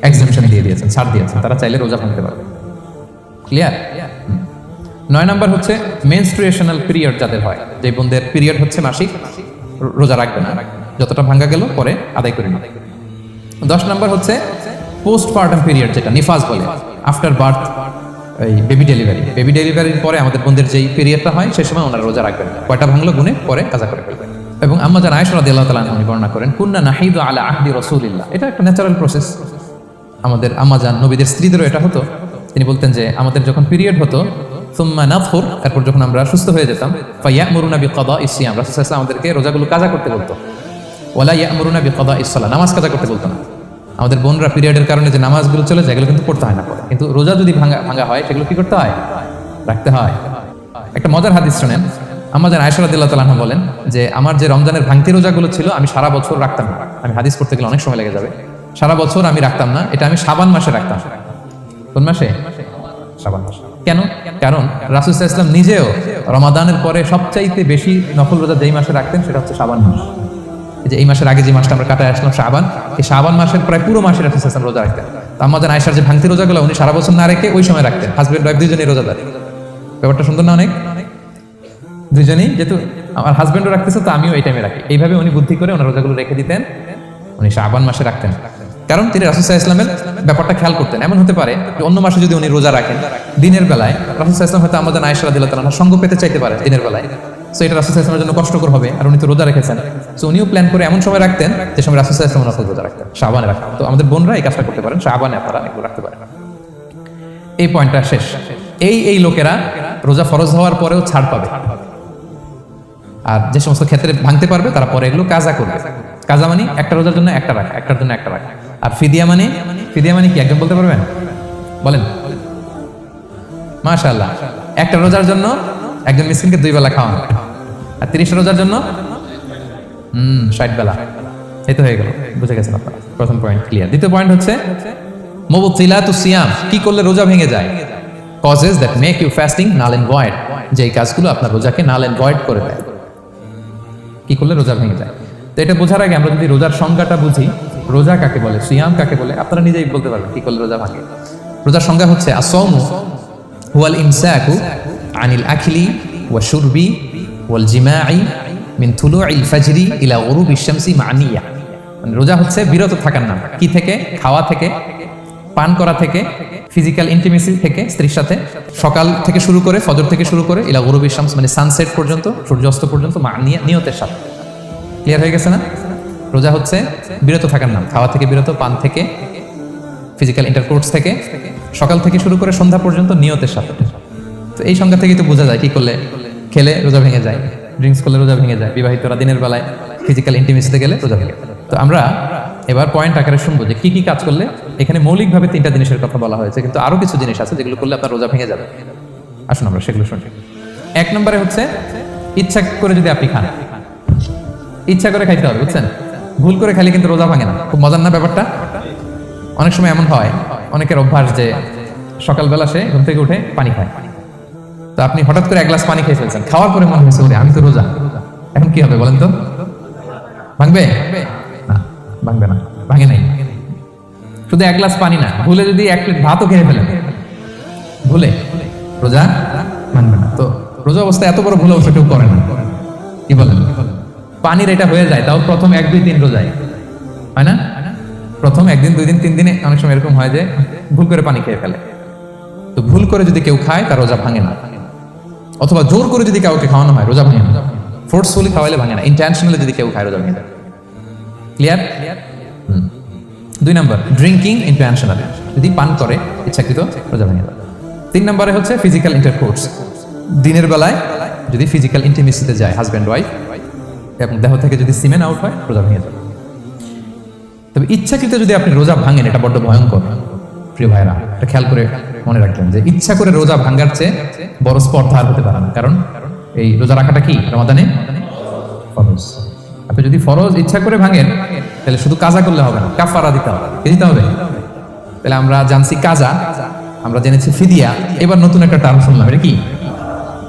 এক্সামশন দিয়ে দিয়েছেন, ছাড় দিয়েছেন, তারা চাইলে রোজা ভাঙতে পারবে। ক্লিয়ার? 9 নাম্বার হচ্ছে মেনস্ট্রুয়েশনাল পিরিয়ড যাদের হয়, যে বোনদের পিরিয়ড হচ্ছে মাসিক, রোজা রাখবে না, যতটা ভাঙ্গা গেল পরে আদায় করে নেবে। 10 নাম্বার হচ্ছে পোস্টপার্টাম পিরিয়ড, যেটা নিফাস বলে, আফটার বার্থ, এই বেবি ডেলিভারি। বেবি ডেলিভারির পরে আমাদের বোনদের যেই পিরিয়ডটা হয় সেই সময় ওনারা রোজা রাখবেন, কয়টা ভাঙলো গুনে পরে কাজা করে ফেলবেন। এবং আম্মা জান আয়েশা রাদিয়াল্লাহু তাআলা আনহা বর্ণনা করেন, কুন্না নাহিদু আলা আহদি রাসূলিল্লাহ, এটা একটা ন্যাচারাল প্রসেস। আমাদের আম্মা জান নবীদের স্ত্রীদেরও এটা হতো। তিনি বলতেন যে আমাদের যখন পিরিয়ড হতো, সুম্মা নাফুর, এরপর যখন আমরা সুস্থ হয়ে যেতাম, ফায়ামুরুনা বিকাদাইস সিয়াম, রাসূল সাল্লাল্লাহু আলাইহি ওয়াসাল্লাম আমাদেরকে রোজাগুলো কাজা করতে বলতো। ওয়ালা ইয়ামুরুনা বিকাদাইস সালাহ, নামাজ কাজা করতে বলতো না। আমাদের বোনরা পিরিয়ডের কারণে যে নামাজগুলো চলে যায় এগুলো কিন্তু পড়তে হয় না পরে, কিন্তু রোজা যদি ভাঙা হয় সেগুলো কি করতে হয়? রাখতে হয়। একটা মজার হাদিস শুনেন, আম্মা জান আয়েশা রাদিয়াল্লাহু তাআলা আনহা বলেন যে আমার যে রমজানের ভাঙতি রোজাগুলো ছিল আমি সারা বছর রাখতাম না। আমি হাদিস পড়তে গেলে অনেক সময় লেগে যাবে। সারা বছর আমি রাখতাম না, এটা আমি শাবান মাসে রাখতাম। কোন মাসে? শাবান মাসে। কেন? কারণ রাসূল সাল্লাল্লাহু আলাইহি ওয়াসাল্লাম নিজেও রমাদানের পরে সবচাইতে বেশি নফল রোজা যেই মাসে রাখতেন সেটা হচ্ছে শাবান মাস। যে এই মাসের আগে যে মাসটা আমরা কাটায় আসলাম শাবান, এই শাবান মাসের প্রায় পুরো মাসে রাসূল সাল্লাল্লাহু আলাইহি ওয়াসাল্লাম রোজা রাখতেন। তো আম্মা জান আয়েশার যে ভাঙতি রোজাগুলো উনি সারা বছর না রেখে ওই সময় রাখতেন। হাজবেন্ড ওয়াইফ দুইজনেই রোজাদার। ব্যাপারটা সুন্দর না অনেক? দুইজনেই, যেহেতু আমার হাজবেন্ডও রাখতেছে, তো আমিও এই টাইমে রাখি। এইভাবে উনি বুদ্ধি করে ওনার রোজাগুলো রেখে দিতেন, উনি শাবান মাসে রাখতেন। কারণ তিনি রাসূল সাল্লাল্লাহু আলাইহি ওয়াসাল্লামের ব্যাপারটা খেয়াল করতেন। এমন হতে পারে যে অন্য মাসে যদি উনি রোজা রাখেন, দিনের বেলায় রাসূল সাল্লাল্লাহু আলাইহি ওয়াসাল্লাম হয়তো আমাদের আয়েশা রাদিয়াল্লাহু তাআলার সঙ্গ পেতে চাইতে পারে দিনের বেলায়। সো এটা রাসূল সাল্লাল্লাহু আলাইহি ওয়াসাল্লামের জন্য কষ্টকর হবে, আর উনি তো রোজা রেখেছেন। সো উনিও প্ল্যান করে এমন সময় রাখতেন যে সময় রাসূল সাল্লাল্লাহু আলাইহি ওয়াসাল্লাম রোজা রাখতেন, শাবানে রাখতেন। তো আমাদের বোনরা এই কাজটা করতে পারেন, শাবানে আপনারা এগুলো রাখতে পারেন। এই পয়েন্টটা শেষ। এই লোকেরা রোজা ফরজ হওয়ার পরেও ছাড় পাবে, আর যে সমস্ত ক্ষেত্রে ভাঙতে পারবে তারা পরে এগুলো কাজা করবে। কাজা মানে একটা রোজার জন্য একটা রাখা, একটার জন্য একটা রাখা। আর ফিদিয়া মানে কি একজন বলতে পারবেন? বলেন। মাশাআল্লাহ, একটা রোজার জন্য একজন মিসকিনকে 2 বেলা খাওয়ানো, আর 30 রোজার জন্য 60 বেলা। এই তো হয়ে গেল, বুঝে গেছেন আপনারা। প্রথম পয়েন্ট ক্লিয়ার। দ্বিতীয় পয়েন্ট হচ্ছে মুবতিলাতু সিয়াম, কি করলে রোজা ভেঙে যায়। Causes that make you fasting null and void, যে কাজগুলো আপনার রোজাকে নাল এন্ড ভয়েড করে দেয়। কি করলে রোজা ভেঙে যায়? তো এটা বোঝার আগে আমরা যদি রোজার সংজ্ঞাটা বুঝি, রোজা কাকে বলে, সিয়াম কাকে বলে, আপনারা নিজেই বলতে পারবেন কি করলে রোজা ভাঙে। রোজার সংজ্ঞা হচ্ছে আসওমু হুয়াল ইমসাকু আনিল আখলি ওয়া শুরবি ওয়াল জিমাই মিন তুলুইল ফাজরি ইলা গুরুবিশ শামসি মানিয়া। মানে রোজা হচ্ছে বিরত থাকার নাম। কি থেকে? খাওয়া থেকে, পান করা থেকে, ফিজিক্যাল ইন্টিমেসি থেকে স্ত্রীর সাথে, সকাল থেকে শুরু করে, ফজর থেকে শুরু করে ইলা গুরুবিশ শামস মানে সানসেট পর্যন্ত, সূর্যাস্ত পর্যন্ত মানিয়া, নিয়তের সাথে। ক্লিয়ার হয়ে গেছে না? রোজা হচ্ছে বিরত থাকার নাম। খাওয়া থেকে বিরত, পান থেকে, ফিজিক্যাল ইন্টারকোর্স থেকে, সকাল থেকে শুরু করে সন্ধ্যা পর্যন্ত নিয়তের সাথে। তো এই সংজ্ঞা থেকেই তো বোঝা যায় কি করলে, খেলে রোজা ভেঙে যায়, ড্রিঙ্কস করলে রোজা ভেঙে যায়, বিবাহিতরা দিনের বেলায় ফিজিক্যাল ইন্টিমেসিতে গেলে রোজা ভেঙে যায়। তো আমরা এবার পয়েন্ট আকারে শুনবো যে কি কি কাজ করলে। এখানে মৌলিকভাবে 3টা জিনিসের কথা বলা হয়েছে, কিন্তু আরো কিছু জিনিস আছে যেগুলো করলে আপনার রোজা ভেঙে যাবে। আসুন আমরা সেগুলো শুনি। 1 নম্বরে হচ্ছে ইচ্ছা করে যদি আপনি খান, ইচ্ছা করে খাইতে হবে, বুঝছেন? ভুল করে খালি কিন্তু রোজা ভাঙে না। খুব মজার না ব্যাপারটা? অনেক সময় এমন হয়, অনেকের অভ্যাস যে সকালবেলা সে ঘুম থেকে উঠে পানি খায়। তো আপনি হঠাৎ করে 1 গ্লাস পানি খেয়ে ফেলছেন, খাওয়ার পরে মনে হয়েছে ওরে আমি তো রোজা, এখন কি হবে বলেন তো? ভাঙবে না? ভাঙবে না, ভাঙে নাই। শুধু 1 গ্লাস পানি না, ভুলে যদি 1 প্লেট ভাতও খেয়ে ফেলেন, ভুলে, রোজা ভাঙবে না। তো রোজা অবস্থায় এত বড় ভুল অবশ্য কেউ করে না, কি বলেন? পানির এটা হয়ে যায়, তাও প্রথম 1, 2, 3 রোজায় হয় না? প্রথম 1 দিন, 2 দিন, 3 দিনে অনেক সময় এরকম হয় যে ভুল করে পানি খেয়ে ফেলে। তো ভুল করে যদি কেউ খায় তার রোজা ভাঙে না। অথবা জোর করে যদি কাউকে খাওয়ানো হয় রোজা ভাঙে না। ফোর্সফুলি খাওয়াইলে ভাঙে না, ইন্টেনশনালি যদি কেউ খায় রোজা ভেঙে যায়। ক্লিয়ার? 2 নম্বর ড্রিঙ্কিং ইন্টেনশনালি, যদি পান করে ইচ্ছাকৃত রোজা ভেঙে যায়। 3 নম্বরে হচ্ছে ফিজিক্যাল ইন্টারকোর্স, দিনের বেলায় যদি ফিজিক্যাল ইন্টিমেসিতে যায় হাজব্যান্ড ওয়াইফ এবং দেহ থেকে যদি সিমেন আউট হয় রোজা ভেঙে যাবে। তবে ইচ্ছাকৃত যদি আপনি রোজা ভাঙেন, এটা বড্ড ভয়ঙ্কর প্রিয় ভাইরা। এটা খেয়াল করে মনে রাখবেন যে ইচ্ছা করে রোজা ভাঙার চেয়ে বড় স্পর্ধা আর হতে পারে না। কারণ এই রোজা রাখাটা কি রমাদানে ফরজ। আপনি যদি ফরজ ইচ্ছা করে ভাঙেন তাহলে শুধু কাজা করলে হবে না, কাফারা দিতে হবে। কি দিতে হবে? তাহলে আমরা জানছি কাজা, আমরা জেনেছি ফিদিয়া, এবার নতুন একটা টার্ম শুনলাম, এটা কি?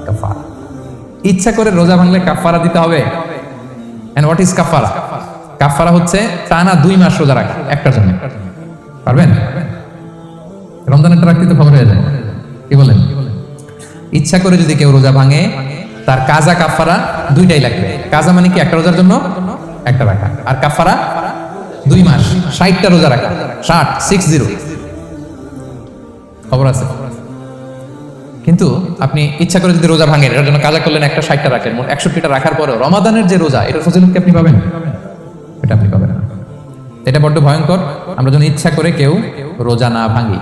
কাফারা। ইচ্ছা করে রোজা ভাঙলে কাফারা দিতে হবে। এন্ড হোয়াট ইজ কাফারা? কাফারা হচ্ছে টানা 2 মাস রোজা রাখা একটার জন্য। পারবেন? রমজানেরটা রাখতে তো খবর হয়ে যায়, কি বলেন? ইচ্ছা করে যদি কেউ রোজা ভাঙে তার কাজা কাফারা 2টাই লাগবে। কাজা মানে কি? একটা রোজার জন্য একটা রাখা, আর কাফারা 2 মাস 60টা রোজা রাখা। 60 খবর আছে। কিন্তু আপনি ইচ্ছা করে যদি রোজা ভাঙেন, এটার জন্য কাজা করলেন, একটা 60টা রাখেন, মোট 61টা রাখার পরেও রমাদানের যে রোজা, এটার ফজিলত কি আপনি পাবেন? এটা আপনি পাবেন না। এটা বড্ড ভয়ঙ্কর। আমরা যেন ইচ্ছা করে কেউ রোজা না ভাঙি।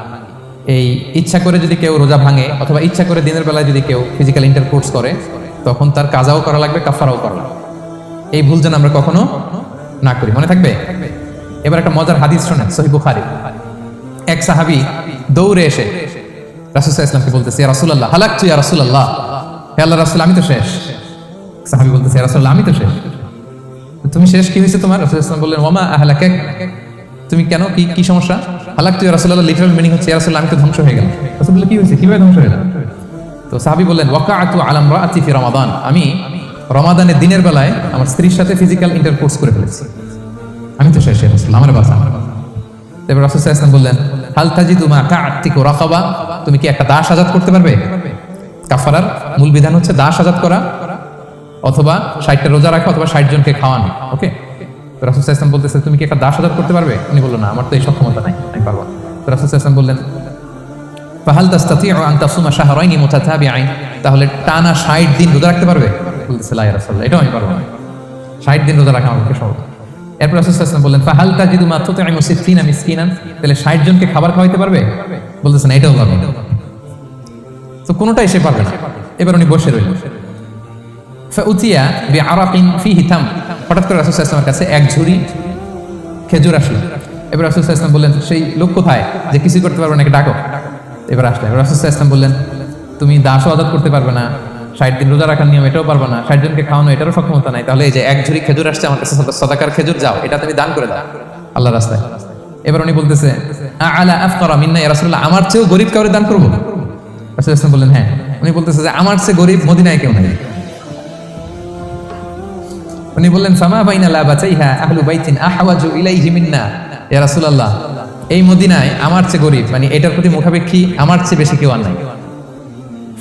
এই ইচ্ছা করে যদি কেউ রোজা ভাঙে অথবা ইচ্ছা করে দিনের বেলায় যদি কেউ ফিজিক্যাল ইন্টারকোর্স করে, তখন তার কাজাও করা লাগবে, কাফারাও করা লাগবে। এই ভুল যেন আমরা কখনো না করি, মনে থাকবে? এবার একটা মজার হাদিস শোনেন, সহিহ বুখারী। এক সাহাবী দৌড়ে এসে রাসূল সাল্লাল্লাহু আলাইহি ওয়াসাল্লামকে বলতেছে, ইয়া রাসূলুল্লাহ, হালাকতু ইয়া রাসূলুল্লাহ, হে আল্লাহর রাসূল আমি তো শেষ। সাহাবী বলতেছে, ইয়া রাসূলুল্লাহ আমি তো শেষ। তুমি শেষ, কি হয়েছে তোমার? রাসূল সাল্লাল্লাহু আলাইহি ওয়াসাল্লাম বললেন, ওয়া মা আহলাকাক, তুমি কেন, কি সমস্যা? হালাকতু ইয়া রাসূলুল্লাহ লিটারাল মিনিং হচ্ছে, ইয়া রাসূলুল্লাহ আমি তো ধ্বংস হয়ে গেলাম। রাসূল বললেন, কি হয়েছে, কিভাবে ধ্বংস হয়ে গেল? তো সাহাবী বললেন, ওয়াকাআতু আলা ইমরাআতি ফি রমাদান, আমি রমাদানের দিনের বেলায় আমার স্ত্রীর সাথে ফিজিক্যাল ইন্টারকোর্স করে ফেলেছি, আমি তো শেষ, ইয়া রাসূলুল্লাহ আমার বাঁচান। তারপর রাসূল সাল্লাল্লাহু আলাইহি ওয়াসাল্লাম বললেন, হাল তাজিদু মা তা'তিকু রাকাবা, তুমি কি একটা দাস আজাদ করতে পারবে? কাফারার মূল বিধান হচ্ছে দাস আজাদ করা। অথবা 60টা রোজা রাখা অথবা 60 জনকে খাওয়ানো। ওকে, তো রাসূল সাল্লাল্লাহু আলাইহি ওয়াসাল্লাম বলতেছে তুমি কি একটা দাস আদাত করতে পারবে? উনি বললেন না, আমার তো এই সক্ষমতা নাই, আমি পারবো না। তো রাসূল সাল্লাল্লাহু আলাইহি ওয়াসাল্লাম বললেন ফাহাল তাস্তাতিউ আন তাসুমা শাহরাইনি মুতাতাবিআইন, তাহলে টানা 60 দিন রোজা রাখতে পারবে? বলতেছে লা ইয়া রাসূলুল্লাহ, এটাও আমি পারবো না, 60 দিন রোজা রাখা আমার পক্ষে সম্ভব। এরপর রাসূল সাল্লাল্লাহু আলাইহি ওয়াসাল্লাম বললেন ফাহাল তাজিদু মা তুতঈমু 60 মিসকিনান, তাহলে 60 জনকে খাবার খাওয়াইতে পারবে? বলতেছেন এটাও পারবো না। তো কোনোটাই সে পারবে না। এবার উনি বসে রইলেন। ফাউতিয়া বিআরাকিন ফিহি তাম, হঠাৎ করে রাসূল সাল্লাল্লাহু আলাইহি ওয়াসাল্লামের কাছে এক ঝুড়ি খেজুর আসলো। এবার রাসূল সাল্লাল্লাহু আলাইহি ওয়াসাল্লাম বললেন সেই লোক কোথায় যে কিছু করতে পারবে না, একে ডাকো। এবার আসলে রাসূল সাল্লাল্লাহু আলাইহি ওয়াসাল্লাম বললেন তুমি দাসও আদাত করতে পারবে না, 60 দিন রোজা রাখার নিয়ম এটাও পারবে না, 60 জনকে খাওয়ানো এটারও সক্ষমতা নাই, তাহলে এই যে এক ঝুড়ি খেজুর আসছে আমার কাছে সাদাকার খেজুর, যাও এটা তুমি দান করে দাও আল্লাহর রাস্তায়। এবার উনি বলতেছে আলা আফকারা মিন্না ইয়া রাসূলুল্লাহ, আমার চেয়েও গরীব কাউরে দান করব? রাসূল সাল্লাল্লাহু আলাইহি ওয়াসাল্লাম বললেন হ্যাঁ। উনি বলতেছে যে আমার চেয়ে গরীব মদিনায় কেউ নাই। উনি বললেন ফামা বাইনা লাবাতাইহা আহলু বাইতিন আহওয়াজু ইলাইহি মিন্না ইয়া রাসূলুল্লাহ, এই মদিনায় আমার চেয়ে গরীব, মানে এটার প্রতি মুখাপেক্ষী আমার চেয়ে বেশি কেউ আর নাই।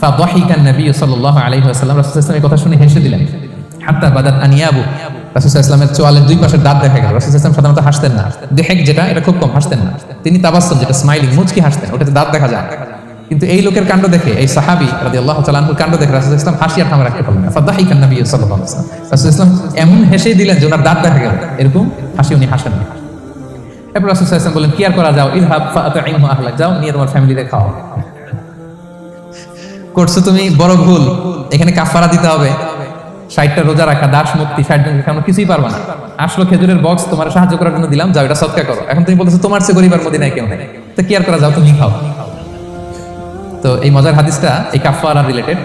ফাদাহিকান নবী সাল্লাল্লাহু আলাইহি ওয়াসাল্লাম, রাসূল সাল্লাল্লাহু আলাইহি ওয়াসাল্লাম এই কথা শুনে হেসে দিলেন। হাত্তা বাদাত আনিয়াবু, রাসূল সাল্লাল্লাহু আলাইহি ওয়াসাল্লামের চোয়ালের দুই পাশের দাঁত দেখা গেল। রাসূল সাল্লাল্লাহু আলাইহি ওয়াসাল্লাম সাধারণত হাসতেন না, দেহেক যেটা এটা খুব কম হাসতেন না, তিনি তাবাসসুম যেটা স্মাইলিং মুচকি হাসতেন, ওটাতে দাঁত দেখা যায়। কিন্তু এই লোকের কাণ্ড দেখে, এই সাহাবী রাদিয়াল্লাহু তাআলা আনহুর কাণ্ড দেখে রাসূল সাল্লাল্লাহু আলাইহি ওয়াসাল্লাম হাসি আর থামা রাখতে পারলেন না। ফাদাহিকান নবী সাল্লাল্লাহু আলাইহি ওয়াসাল্লাম, রাসূল সাল্লাল্লাহু আলাইহি ওয়াসাল্লাম এমন হেসে দিলেন যে ওনার দাঁত দেখা গেল, এরকম হাসি উনি হাসেন না। এরপর রাসূল সাল্লাল্লাহু আলাইহি ওয়াসাল্লাম বললেন কি আর করা, যাও ইযহাব ফাআতিমহু আহলাক, যাও নিয়ে তোমার ফ্যামিলিতে খাও। করছো তুমি বড় ভুল, এখানে কাফারা দিতে হবে, 60টা রোজা রাখা, দাস মুক্তি, 60 জনকে খাওয়ানো, কিছুই পারবা না। আসলো খেজুরের বক্স তোমার সাহায্য করার জন্য দিলাম, যাও এটা সদকা করো। এখন তুমি বলতেছো তোমার চেয়ে গরীব আর মদিনায় কেউ নাই, তো কি আর করা, যাও তুমি খাও। তো এই মজার হাদিসটা এই কাফারা রিলেটেড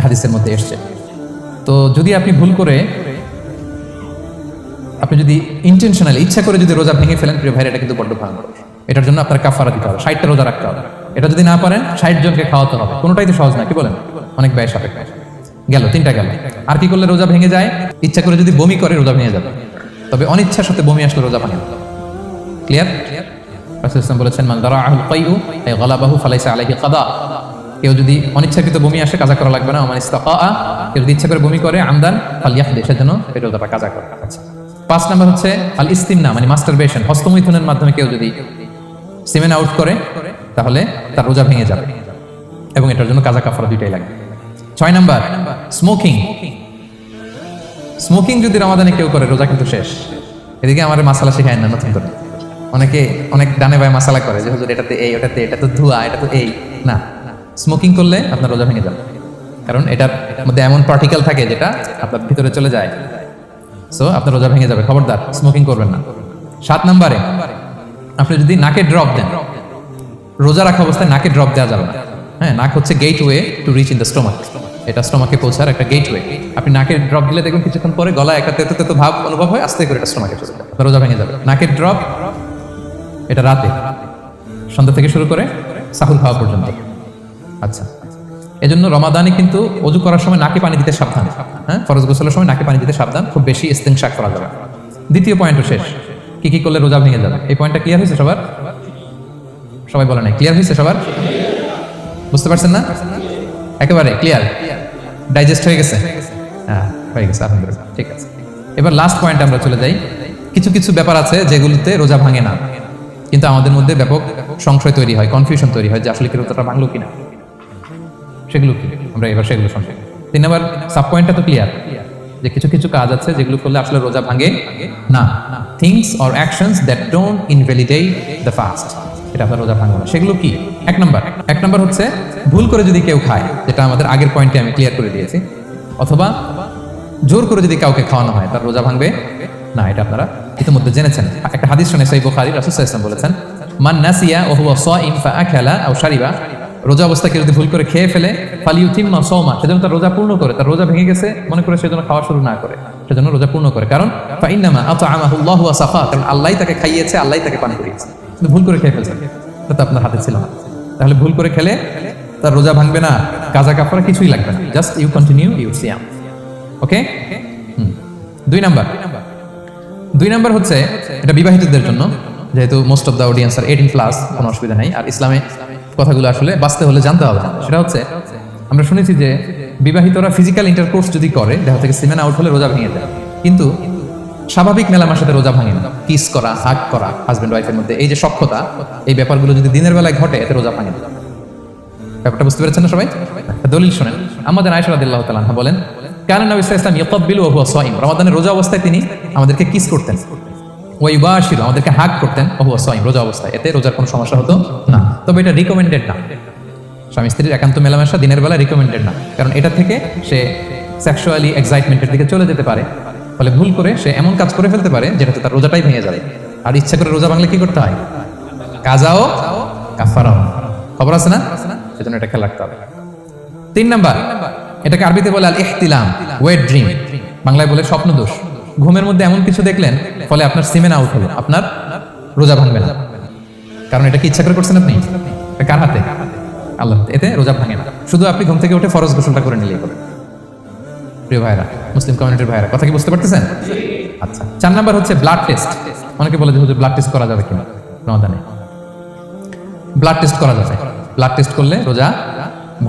হাদিসের মধ্যে এসেছে। তো যদি আপনি ভুল করে, আপনি যদি ইন্টেনশনালি ইচ্ছা করে যদি রোজা ভেঙে ফেলেন, প্রিয় ভাইরা, এটা কিন্তু বড্ড ভয়ঙ্কর। এটার জন্য আপনার কাফারা দিতে হবে, 60টা রোজা রাখতে হবে। এটা যদি না পারেন 60 জনকে খাওয়াতে হবে। কোনোটাই তো সহজ না, কি বলেন? অনেক ব্যয় সাপেক্ষ। গেল 3টা গেল। আর কি করলে রোজা ভেঙে যায়? ইচ্ছা করে যদি বমি করে রোজা ভেঙে যাবে, তবে অনিচ্ছার সাথে বমি আসলে রোজা ভাঙে। ক্লিয়ার? রাসূল সাল্লাল্লাহু বলেছেন মান দারাআহুল কাইউ আই গালাবাহু ফালাইসা আলাইহি কাদা, কেউ যদি অনিচ্ছাকৃত বমি আসে কাজা করা লাগবে না। মান ইস্তাকা, কেউ যদি ইচ্ছা করে বমি করে আমদান ফালইয়াহদি, সেজন্য এই রোজাটা কাজা করে। আচ্ছা, 5 নাম্বার হচ্ছে আল ইস্তিমনা, মানে মাস্টারবেশন, হস্তমৈথুনের মাধ্যমে কেউ যদি সিমেন আউট করে তাহলে তার রোজা ভেঙে যাবে, এবং এটার জন্য কাজা কাফারা দুইটাই লাগবে। 6 নাম্বার স্মোকিং। স্মোকিং যদি রমাদানে কেউ করে রোজা কিন্তু শেষ। এদিকে আমার মাসালা শেখায় না নতুন করে, অনেকে অনেক ডানে বায়ে মাসালা করে যে হুজুর এটাতে এই, ওটাতে এটা তো ধোঁয়া, এটা তো এই না। স্মোকিং করলে আপনার রোজা ভেঙে যাবে, কারণ এটার মধ্যে এমন পার্টিকেল থাকে যেটা আপনার ভিতরে চলে যায়, সো আপনার রোজা ভেঙে যাবে। খবরদার স্মোকিং করবেন না। 7 নাম্বারে আপনি যদি নাকে ড্রপ দেন, রোজা রাখা অবস্থায় নাকে ড্রপ দেওয়া যাবে না। হ্যাঁ, নাক হচ্ছে gateway to reach in the stomach, এটা স্টোমাকে পৌঁছার একটা গেটওয়ে। আপনি নাকে ড্রপ দিলে দেখবেন কিছুক্ষণ পরে গলায় একটা তেতো তেতো ভাব অনুভব হয়, আস্তে করে এটা স্টোমাকে চলে যাবে, রোজা ভেঙে যাবে। নাকের ড্রপ এটা রাতে সন্ধ্যা থেকে শুরু করে সাহুর খাওয়া পর্যন্ত। আচ্ছা, এজন্য রমাদানে কিন্তু ওযু করার সময় নাকে পানি দিতে সাবধান। হ্যাঁ, ফরজ গোসলের সময় নাকে পানি দিতে সাবধান, খুব বেশি ইস্তেনশাক করা যাবে। দ্বিতীয় পয়েন্টও শেষ, কি কি করলে রোজা ভেঙে যাবে। এই পয়েন্টটা ক্লিয়ার হয়েছে সবার? সবাই বলে নাই ক্লিয়ার হয়েছে সবার? বুঝতে পারছেন না? একেবারে ক্লিয়ার, ডাইজেস্ট হয়ে গেছে? হ্যাঁ, হয়ে গেছে, আলহামদুলিল্লাহ, ঠিক আছে। এবার লাস্ট পয়েন্ট আমরা চলে যাই। কিছু কিছু ব্যাপার আছে যেগুলোতে রোজা ভাঙে না, কিন্তু আমাদের মধ্যে ব্যাপক সংশয় তৈরি হয়, কনফিউশন তৈরি হয় যে আসলে কি রোজাটা ভাঙলো কিনা। সেগুলো কি? আমরা এবার সেগুলো শুনবো। 3 নাম্বার সাব পয়েন্টটা তো ক্লিয়ার, যে কিছু কিছু কাজ আছে যেগুলো করলে আসলে রোজা ভাঙে না। Things or actions that don't invalidate the fast, এটা আপনার রোজা ভাঙবে না। সেগুলো কি? 1 নাম্বার হচ্ছে ভুল করে যদি কেউ খায়, যেটা আমাদের আগের পয়েন্টে আমি ক্লিয়ার করে দিয়েছি, অথবা জোর করে যদি কাউকে খাওয়ানো হয়, তার রোজা ভাঙবে না, এটা আপনারা ইতিমধ্যে জেনেছেন। একটা হাদিস শুনে সহিহ বুখারী, রাসূল সাল্লাল্লাহু আলাইহি ওয়াসাল্লাম বলেছেন মান নাসিয়া ওয়া হুয়া সাইম ফাআকালা আও শারিবা, রোজা অবস্থায় কেউ যদি ভুল করে খেয়ে ফেলে ফালিউতিম্মা সাওমা, সেজন্য তার রোজা পূর্ণ করে, তার রোজা ভেঙে গেছে মনে করে সেজন্য খাওয়া শুরু না করে, সেজন্য রোজা পূর্ণ করে। কারণ ফাইন্নামা আতআমাহুল্লাহু ওয়া সাফা, কারণ আল্লাহই তাকে খাইয়েছে, আল্লাহই তাকে পান করিয়েছে। কিন্তু ভুল করে খেয়ে ফেলছে, এটা আপনার হাতে ছিল না। তাহলে ভুল করে খেলে তার রোজা ভাঙবে না, কাজা কাফারা কিছুই লাগবে না, জাস্ট ইউ কন্টিনিউ ইউর সিয়াম। ওকে। 2 নাম্বার হচ্ছে এটা বিবাহিতদের জন্য, যেহেতু most of the audience are 18+, কোনো অসুবিধা নাই। আর ইসলামে কথাগুলো আসলে বাঁচতে হলে জানতে হবে। সেটা হচ্ছে আমরা শুনেছি যে বিবাহিতরা ফিজিক্যাল ইন্টারকোর্স যদি করে দেহ থেকে সিমেন আউট হলে রোজা ভেঙে যায়, কিন্তু স্বাভাবিক মেলামেশার সাথে রোজা ভাঙে না। কিস করা, হাগ করা হাজব্যান্ড ওয়াইফের মধ্যে, এই যে সখ্যতা, এই ব্যাপারগুলো যদি দিনের বেলায় ঘটে এতে রোজা ভাঙে না। ব্যাপারটা বুঝতে পেরেছেন না সবাই? দলিল শোনেন, আমাদের আয়েশা রাদিয়াল্লাহু তাআলা আনহা বলেন, কানা নবী সাল্লাল্লাহু আলাইহি ওয়াসাল্লাম ইয়াকাব্বিলু ওয়া হুয়া সাইম, রমাদানের রোজা অবস্থায় তিনি আমাদেরকে কিস করতেন, ওয়া ইউবাশিরু, আমাদেরকে হাগ করতেন, ওয়া হুয়া সাইম, রোজা অবস্থায়, এতে রোজার কোনো সমস্যা হতো না। তবে এটা রিকমেন্ডেড না, স্বামী স্ত্রীর একান্ত মেলামেশা দিনের বেলা রিকমেন্ডেড না, কারণ এটা থেকে সে সেক্সুয়ালি এক্সাইটমেন্টের দিকে চলে যেতে পারে, ফলে ভুল করে সে এমন কাজ করে ফেলতে পারে যেটাতে তার রোজাটাই ভেঙে যাবে। আর ইচ্ছা করে রোজা ভাঙলে কি করতে হয়? কাজাও কাফারাও, খবর আছে না? সেজন্য এটা খেয়াল রাখতে হবে। 3 নাম্বার, এটাকে আরবিতে বলে আল ইহতিলাম, ওয়েট ড্রিম, বাংলায় বলে স্বপ্ন দোষ। ঘুমের মধ্যে এমন কিছু দেখলেন ফলে আপনার সিমেন আউট হলো, আপনার রোজা ভাঙবে না, কারণ এটা কি ইচ্ছা করে করছেন আপনি? এটা কার হাতে? আল্লাহ। এতে রোজা ভাঙে না, শুধু আপনি ঘুম থেকে উঠে ফরজ গোসলটা করে নিলেই হবে। প্রিয় ভাইরা, মুসলিম কমিউনিটির ভাইরা, কথা কি বুঝতে পারতেছেন? আচ্ছা, 4 নাম্বার হচ্ছে ব্লাড টেস্ট। অনেকে বলে যে হুজুর ব্লাড টেস্ট করা যাবে কিনা রমাদানে? ব্লাড টেস্ট করা যাবে। ব্লাড টেস্ট করলে রোজা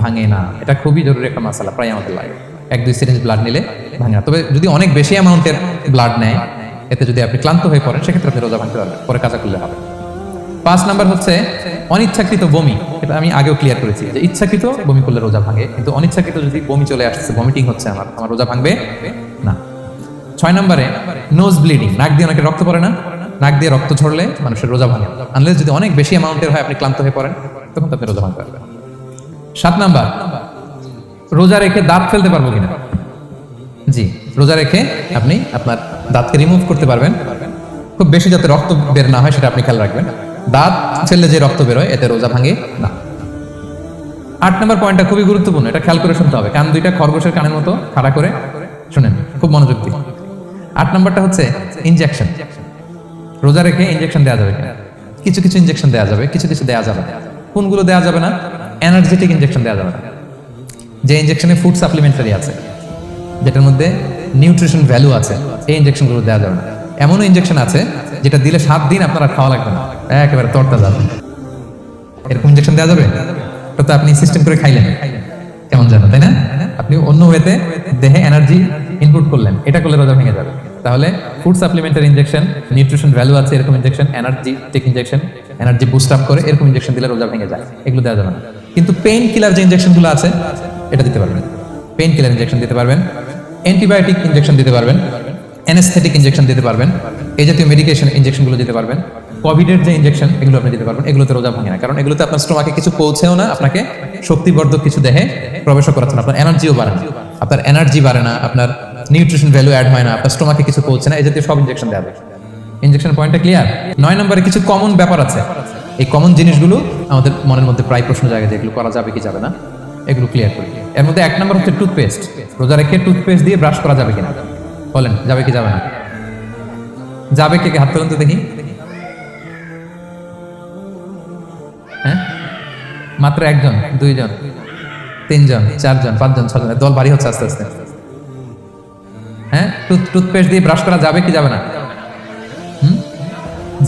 ভাঙে না, এটা খুবই জরুরি একটা মাসালা, প্রায় আমাদের লাগে। 1-2 সিরিঞ্জ ব্লাড নিলে ভাঙে না। তবে যদি অনেক বেশি অ্যামাউন্টের ব্লাড নেয়, এতে যদি আপনি ক্লান্ত হয়ে পড়েন, সেক্ষেত্রে আপনি রোজা ভাঙতে পারবেন, পরে কাজা করলে হবে। 5 নাম্বার হচ্ছে অনিচ্ছাকৃত বমি। এটা আমি আগেও ক্লিয়ার করেছি যে ইচ্ছাকৃত বমি করলে রোজা ভাঙে, কিন্তু অনিচ্ছাকৃত যদি বমি চলে আসছে, ভমিটিং হচ্ছে, আমার রোজা ভাঙবে না। 6 নম্বরে নোজ ব্লিডিং, নাক দিয়ে অনেকে রক্ত পড়ে না, নাক দিয়ে রক্ত ঝরলে মানুষের রোজা ভাঙে, আনলেস যদি অনেক বেশি অ্যামাউন্টের হয়, আপনি ক্লান্ত হয়ে পড়েন, তখন আপনি রোজা ভাঙতে পারবেন। 7 নাম্বার, রোজা রেখে দাঁত ফেলতে পারবো কিনা? জি, রোজা রেখে আপনি আপনার দাঁতকে রিমুভ করতে পারবেন, খুব বেশি যাতে রক্ত বের না হয় সেটা আপনি খেয়াল রাখবেন। দাঁত ফেললে যে রক্ত বের হয় এতে রোজা ভাঙে না। 8 নম্বর পয়েন্টটা খুবই গুরুত্বপূর্ণ, এটা খেয়াল করে শুনতে হবে, কান দুইটা খরগোশের কানের মতো খাড়া করে শুনেন, খুব মনোযোগ দিন। 8 নম্বরটা হচ্ছে ইনজেকশন। রোজা রেখে ইনজেকশন দেওয়া যাবে কিনা? কিছু কিছু ইনজেকশন দেওয়া যাবে, কিছু কিছু দেওয়া যাবে না। কোনগুলো দেওয়া যাবে না? এনার্জেটিক ইনজেকশন দেওয়া যাবে না, যে ইনজেকশনে ফুড সাপ্লিমেন্টারি আছে, যেটার মধ্যে নিউট্রিশন ভ্যালু আছে, এই ইনজেকশনগুলো দেওয়া যাবে না। এমনও ইনজেকশন আছে যেটা দিলে 7 দিন আপনারা খাওয়া লাগবে না, একেবারে তরতা যাবে, এরকম ইনজেকশন দেওয়া যাবে। তো আপনি সিস্টেম করে খাইলেন, কেমন জানো, তাই না? আপনি অন্য ওয়েতে দেহে এনার্জি ইনপুট করলেন, এটা করলে রোজা ভেঙে যাবে। তাহলে food supplementary injection, nutrition value আছে এরকম injection, energetic injection, energy boost up করে এরকম ইনজেকশন দিলে রোজা ভেঙে যায়, এগুলো দেওয়া যাবে না। কিন্তু পেইন কিলার যে ইনজেকশনগুলো আছে এটা দিতে পারবেন, পেইন কিলার ইনজেকশন দিতে পারবেন, অ্যান্টিবায়োটিক ইনজেকশন দিতে পারবেন, অ্যানেস্থেটিক ইনজেকশন দিতে পারবেন, এই জাতীয় মেডিকেশন ইনজেকশনগুলো দিতে পারবেন, কোভিডের যে ইনজেকশন এগুলো আপনি দিতে পারবেন। এগুলোতে রোজা ভাঙে না, কারণ এগুলোতে আপনার স্টোমাকে কিছু পৌঁছেও না, আপনাকে শক্তিবর্ধক কিছু দেহে প্রবেশ করাচ্ছে না, আপনার এনার্জিও বাড়ে না, আপনার এনার্জি বাড়ে না, আপনার নিউট্রিশন ভ্যালু অ্যাড হয় না, আপনার স্টোমাকে কিছু পৌঁছে না, এই জাতীয় সব ইনজেকশন দেওয়া যায়। ইনজেকশন পয়েন্টটা ক্লিয়ার? 9 নম্বরে কিছু কমন ব্যাপার আছে, এই কমন জিনিসগুলো আমাদের মনের মধ্যে প্রায় প্রশ্ন জাগে যে এগুলো করা যাবে কি যাবে না, এগুলো ক্লিয়ার করি। এর মধ্যে 1 নম্বর হচ্ছে টুথপেস্ট। রোজা রেখে টুথপেস্ট দিয়ে ব্রাশ করা যাবে কিনা? বলেন, যাবে কি যাবে না? যাবে, কে কে হাত তুলুন তো দেখি। হ্যাঁ, মাত্র 1 জন, 2 জন, 3 জন, 4 জন, 5 জন, 6 জন, দল ভারী হচ্ছে আস্তে আস্তে। হ্যাঁ, টুথপেস্ট দিয়ে ব্রাশ করা যাবে কি যাবে না?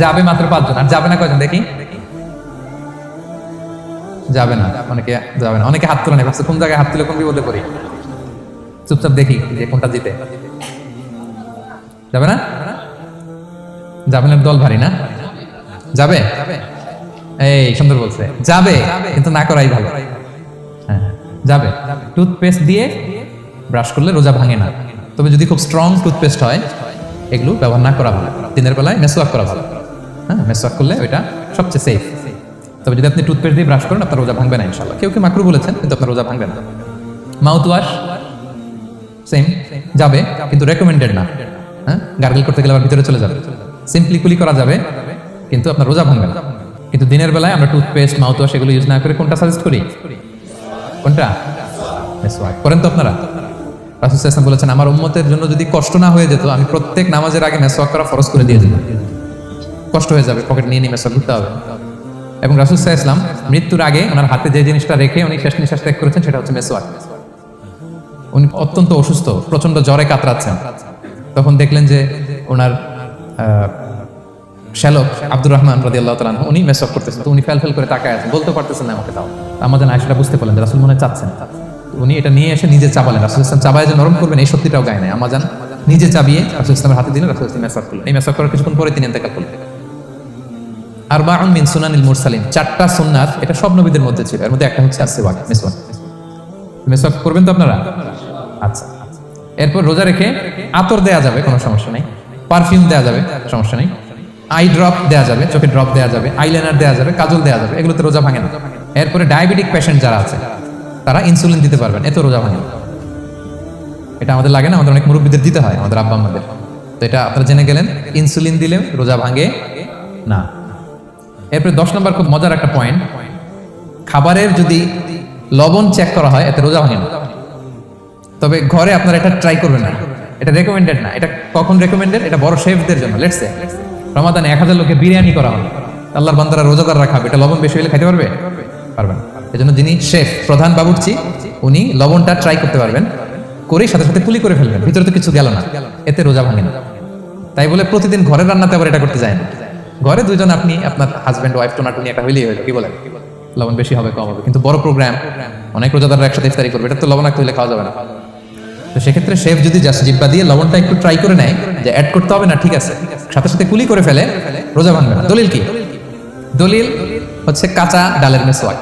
যাবে মাত্র 5 জন, আর যাবে না কয়জন দেখি? যাবে না, অনেকে যাবে না, অনেকে হাত তুলে নেই, কোন জায়গায় হাত তুলে কোন বিপদে পড়ি, চুপচাপ দেখি যে কোনটা জিতে। যাবে না? যাবে না, দল ভারী না? যাবে? এই সুন্দর বলছে, যাবে, কিন্তু না করাই ভালো। হ্যাঁ, যাবে। টুথপেস্ট দিয়ে ব্রাশ করলে রোজা ভাঙে না, তবে যদি খুব স্ট্রং টুথপেস্ট হয় এগুলো ব্যবহার না করা ভালো। দিনের বেলায় মেসওয়াক করা ভালো। হ্যাঁ, মেসওয়াক করলে ওইটা সবচেয়ে সেফ। তবে যদি আপনি টুথপেস্ট দিয়ে ব্রাশ করেন আপনার রোজা ভাঙবে না ইনশাআল্লাহ। কেউ কেউ মাকরু বলেছেন, কিন্তু আপনার রোজা ভাঙবে না। মাউথ ওয়াশ সেম, যাবে, কিন্তু রেকমেন্ডেড না। হ্যাঁ, গার্গল করতে গেলে আবার ভিতরে চলে যাবে। সিম্পলি কুলি করা যাবে, কিন্তু আপনার রোজা ভাঙবে না। কিন্তু দিনের বেলায় আমরা টুথপেস্ট, মাউথ ওয়াশ এগুলো ইউজ না করে কোনটা সাজেস্ট করি? কোনটা? মেসওয়াক করেন তো আপনারা? রাসূল সাল্লাল্লাহু আলাইহি ওয়াসাল্লাম বলেছেন, আমার উম্মতের জন্য যদি কষ্ট না হয়ে যেত, আমি প্রত্যেক নামাজের আগে মেসওয়াক করা ফরজ করে দিয়ে দিতাম। কষ্ট হয়ে যাবে, পকেট নিয়ে নিয়ে মেসওয়াক করতে হবে। এবং রাসূল সাল্লাল্লাহু আলাইহি ওয়াসাল্লাম মৃত্যুর আগে ওনার হাতে যে জিনিসটা রেখে উনি শেষ নিঃশ্বাস ত্যাগ করেছেন সেটা হচ্ছে মেসওয়াক। উনি অত্যন্ত অসুস্থ, প্রচন্ড জ্বরে কাতরাচ্ছেন, তখন দেখলেন যে ওনার শ্যালক আব্দুর রহমান রাদিয়াল্লাহু তাআলা আনহু উনি মেসওয়াক করতেছেন, তো উনি ফেল করে তাকায় আছেন, বলতে পারতেছেন না আমাকে। তাও আমাদের আয়েশা বুঝতে পারলেন যে রাসূল মনে চাচ্ছেন, উনি এটা নিয়ে এসে নিজে চাবালেন, রাসূল ইসলাম চাবায় যে নরম করবেন এই শক্তিটাও গায়ে নাই, আমাজান নিজে চাবিয়ে রাসূল ইসলামের হাতে দিলেন, রাসূল ইসলাম মেসওয়াক করলেন। এই মেসওয়াক করার কিছুক্ষণ পরে তিনি ইন্তেকাল করলেন। আরবাউন মিন সুনানিল মুরসালিন, 4টা সুন্নাত, এটা সব নবীদের মধ্যে ছিল, এর মধ্যে একটা হচ্ছে আসওয়াক, মেসওয়াক। মেসওয়াক করবেন তো আপনারা? আচ্ছা। এরপর রোজা রেখে আতর দেয়া যাবে, কোনো সমস্যা নেই, পারফিউম দেয়া যাবে, সমস্যা নেই, আই ড্রপ দেয়া যাবে, চোখে ড্রপ দেয়া যাবে, আইলাইনার দেয়া যাবে, কাজল দেয়া যাবে, এগুলোতে রোজা ভাঙে না। এরপরে ডায়াবেটিক পেশেন্ট যারা আছে তারা ইনসুলিন দিতে পারবেন, এতে রোজা ভাঙে না। এটা আমাদের লাগে না, আমাদের অনেক মুরব্বীদের দিতে হয়, আমাদের আব্বা আমাদের। তো এটা আপনারা জেনে গেলেন, ইনসুলিন দিলে রোজা ভাঙে না। এরপরে 10 নম্বর খুব মজার একটা পয়েন্ট, খাবারের যদি লবণ চেক করা হয় এতে রোজা ভাঙে না। তবে ঘরে আপনারা এটা ট্রাই করবেন না, এটা রেকমেন্ডেড না। এটা কখন রেকমেন্ডেড? এটা বড় শেফদের জন্য। লেটস সে রমাদানে 1000 লোকে বিরিয়ানি করা হলো, আল্লাহর বান্দারা রোজাদাররা খাবে, এটা লবণ বেশি হলে খাইতে পারবে? পারবে না। এজন্য যিনি শেফ, প্রধান বাবুর্চি, উনি লবণটা ট্রাই করতে পারবেন, করে সাথে সাথে কুলি করে ফেলবেন, ভিতরে তো কিছু গেল না, এতে রোজা ভাঙে না। তাই বলে প্রতিদিন ঘরের রান্নাতে আবার এটা করতে যায় না। ঘরে দুইজন, আপনি আপনার হাজবেন্ড ওয়াইফ টোনাটুনি একটা হইলেই হইলো, কি বলেন? লবণ বেশি হবে কম হবে, কিন্তু বড় প্রোগ্রাম, অনেক রোজাদাররা একসাথে ইফতারি করবে, এটা তো লবণাক্ত হইলে খাওয়া যাবে না। তো সেক্ষেত্রে শেফ যদি জাস্ট জিব্বা দিয়ে লবণটা একটু ট্রাই করে নেয় যে অ্যাড করতে হবে না, ঠিক আছে, সাথে সাথে কুলি করে ফেলে, রোজা ভাঙবে না। দলিল কি? দলিল হচ্ছে কাঁচা ডালের মেসওয়াক।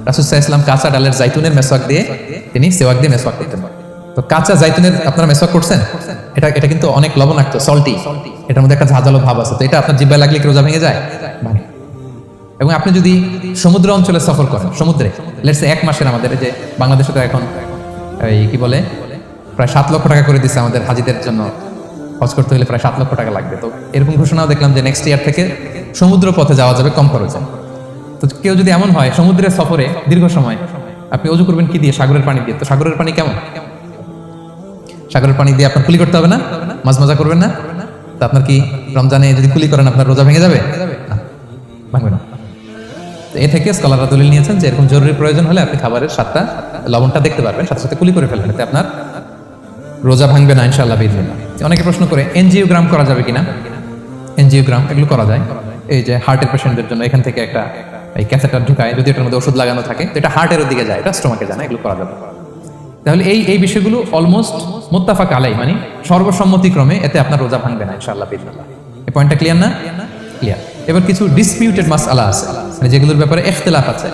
রাসূল সাল্লাল্লাহু আলাইহি ওয়াসাল্লাম কাঁচা ডালের জাইতুনের মেসওয়াক দিয়ে তিনি সেওয়াক দিয়ে মেসওয়াক করতেন। তো কাঁচা জাইতুনের আপনারা মেসওয়াক করছেন, এটা কিন্তু অনেক লবণাক্ত, সল্টি, এটার মধ্যে একটা ঝাঁঝালো ভাব আছে। তো এটা আপনার জিব্বায় লাগলে কি রোজা ভেঙে যায়? ভাঙে। এবং আপনি যদি সমুদ্র অঞ্চলে সফর করেন, সমুদ্রে লেটস সে 1 মাসের, আমাদের যে বাংলাদেশে তো এখন এই কি বলে প্রায় 7 লক্ষ টাকা করে দিচ্ছে আমাদের হাজিদের জন্য, হজ করতে হলে প্রায় 7 লক্ষ টাকা লাগবে। তো এরকম ঘোষণাও দেখলাম যে নেক্সট ইয়ার থেকে সমুদ্র পথে যাওয়া যাবে কম খরচে। তো কেউ যদি এমন হয় সমুদ্রের সফরে দীর্ঘ সময়, আপনি অজু করবেন কি দিয়ে? সাগরের পানি দিয়ে। তো সাগরের পানি কেমন? সাগরের পানি দিয়ে আপনার কুলি করতে হবে না? মাঝ মাজা করবেন না? তো আপনার কি রমজানে যদি কুলি করেন আপনার রোজা ভেঙে যাবে? না, ভাঙবে না। তো এ থেকে স্কলাররা দলিল নিয়েছেন যে এরকম জরুরি প্রয়োজন হলে আপনি খাবারের স্বাদটা, লবণটা দেখতে পারবেন, সাথে সাথে কুলি করে ফেলবেন, এতে আপনার রোজা ভাঙবে না ইনশাআল্লাহ বিইজনিল্লাহ। অনেকে প্রশ্ন করে এনজিওগ্রাম করা যাবে কিনা? এনজিওগ্রাম এগুলো করা যায়। এই যে হার্টের পেশেন্টদের জন্য এখান থেকে একটা এই ক্যাথেটার ঢুকায়, যদি এটার মধ্যে ওষুধ লাগানো থাকে, তো এটা হার্টের দিকে যায়, এটা স্টোমাকে যায় না, এগুলো করা যাবে। তাহলে এই বিষয়গুলো অলমোস্ট মুত্তাফাক আলাই, মানে সর্বসম্মতিক্রমে, এতে আপনার রোজা ভাঙবে না ইনশাআল্লাহ বিইজনিল্লাহ। এই পয়েন্টটা ক্লিয়ার না? ক্লিয়ার। এবার কিছু ডিসপিউটেড মাসআলা আছে, মানে যেগুলোর ব্যাপারে ইখতিলাফ আছে,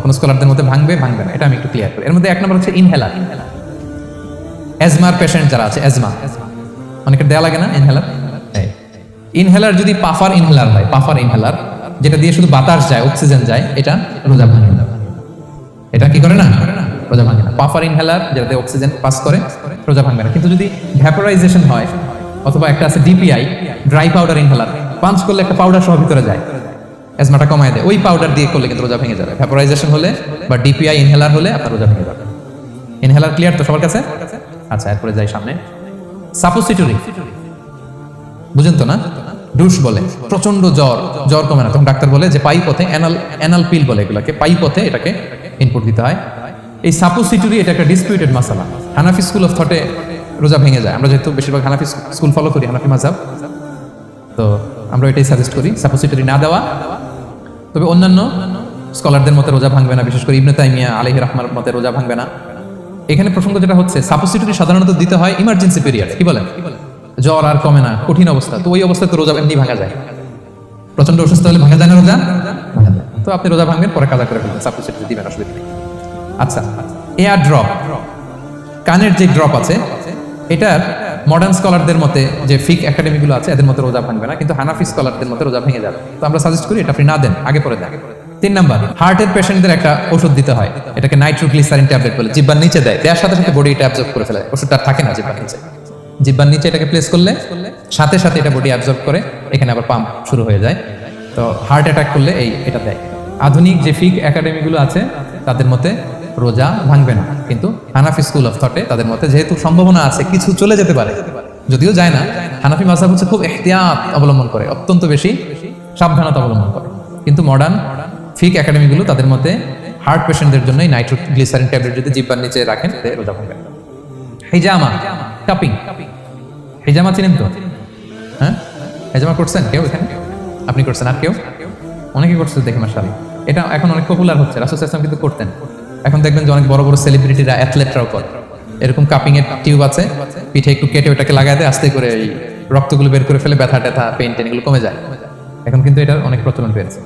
কোন স্কলারদের মধ্যে ভাঙবে না, এটা আমি একটু ক্লিয়ার করি। এর মধ্যে 1 নম্বর হচ্ছে ইনহেলার। অ্যাজমার পেশেন্ট যারা আছে, অ্যাজমা অনেকের দেয়া লাগে না ইনহেলার? ইনহেলার যদি পাফার ইনহেলার হয়, পাফার ইনহেলার যেটা দিয়ে শুধু বাতাস যায়, অক্সিজেন যায়, এটা রোজা ভাঙে না। এটা কি করে না? রোজা ভাঙে না। পাফার ইনহেলার যেটাতে অক্সিজেন পাস করে, রোজা ভাঙবে না। কিন্তু যদি ভ্যাপোরাইজেশন হয়, অথবা একটা আছে DPI, dry powder inhaler, punch করলে একটা পাউডার সহ ভিতরে যায়, অ্যাজমাটা কমায় দেয়, ওই পাউডার দিয়ে করলে কিন্তু রোজা ভেঙে যাবে। ভ্যাপোরাইজেশন হলে বা ডিপিআই ইনহেলার হলে আপনার রোজা ভেঙে যাবে। ইনহেলার ক্লিয়ার তো সবার কাছে? আচ্ছা, এরপরে যাই সামনে। সাপোসিটরি বুঝেন তো না? ডুশ বলে, প্রচন্ড জ্বর কমে না, তখন ডাক্তার বলে যে পাই পথে, অ্যানাল পিল বলে এগুলোকে, পাই পথে এটাকে ইনপুট দিতে হয়। এই সাপোসিটরি এটা একটা ডিসপিউটেড মাসালা। হানাফি স্কুল অফ থটে রোজা ভেঙে যায়। আমরা যেহেতু বেশিরভাগ হানাফি স্কুল ফলো করি, হানাফি মাযহাব, তো আমরা এটাই সাজেস্ট করি সাপোসিটরি না দেওয়া। তবে অন্যান্য স্কলারদের মতে রোজা ভাঙবে না, বিশেষ করে ইবনে তাইমিয়া আলাইহি রাহমার মতে রোজা ভাঙবে না। এখানে প্রসঙ্গ যেটা হচ্ছে, সাপোসিটরি সাধারণত দিতে হয় ইমার্জেন্সি পিরিয়ড, কি বলেন? জ্বর আর কমে না, কঠিন অবস্থা, তো ওই অবস্থায় তো রোজা এমনি ভাঙা যায়। প্রচন্ড অসুস্থ হলে ভাঙা যায় না রোজা? ভাঙা যায়। তো আপনি রোজা ভাঙবেন, পরে কাজা করে ফেলবেন, সাপোসিটরি দিবেন, অসুবিধা নেই। আচ্ছা, এয়ার ড্রপ, কানের যে ড্রপ আছে, এটার মডার্ন স্কলারদের মতে, যে ফিক একাডেমিগুলো আছে, এদের মতে রোজা ভাঙবে না, কিন্তু হানাফি স্কলারদের মতে রোজা ভেঙে যাবে। তো আমরা সাজেস্ট করি এটা আপনি না দেন, আগে পরে দেন। 3 নাম্বার, হার্টের পেশেন্টদের একটা ওষুধ দিতে হয়, এটাকে নাইট্রোগ্লিসারিন ট্যাবলেট বলে, জিহ্বার নিচে দেয়, দেওয়ার সাথে সাথে বডি এটা অ্যাবজর্ব করে ফেলে, ওষুধটা আর থাকে না জিহ্বার নিচে। জিহ্বার নিচে এটাকে প্লেস করলে সাথে সাথে এটা বডি অ্যাবজর্ব করে, এখানে আবার পাম্প শুরু হয়ে যায়। তো হার্ট অ্যাটাক করলে এটা দেয়। আধুনিক যে ফিক একাডেমিগুলো আছে তাদের মতে রোজা ভাঙবে না, কিন্তু হানাফি স্কুল অফ থটে তাদের মতে যেহেতু সম্ভাবনা আছে কিছু চলে যেতে পারে, যদিও যায় না, হানাফি মাযহাব হচ্ছে খুব ইহতিয়াত অবলম্বন করে, অত্যন্ত বেশি সাবধানতা অবলম্বন করে। কিন্তু মডার্ন ফিক একাডেমিগুলো তাদের মতে হার্ট পেশেন্টদের জন্য নাইট্রোগ্লিসারিন ট্যাবলেট যদি জিহ্বার নিচে রাখেন রোজা ভাঙবে না। হিজামা, কাপিং, হিজামা চিনেন তো? হ্যাঁ, হিজামা করছেন কেউ এখানে? আপনি করছেন, আর কেউ? অনেকে করছে দেখে মাশাআল্লাহ। এটা এখন অনেক পপুলার হচ্ছে, রাসূল সাল্লাল্লাহু আলাইহি ওয়াসাল্লাম কিন্তু করতেন। এখন দেখবেন যে অনেক বড় বড় সেলিব্রিটিরা, অ্যাথলেটরাও করে এরকম কাপিং এর টিউব আছে, পিঠে একটু কেটে ওটাকে লাগায় দেয়, আস্তে করে এই রক্তগুলো বের করে ফেলে, ব্যথা ট্যাথা পেইন টেন এগুলো কমে যায়। এখন কিন্তু এটার অনেক প্রচলন পেয়েছে।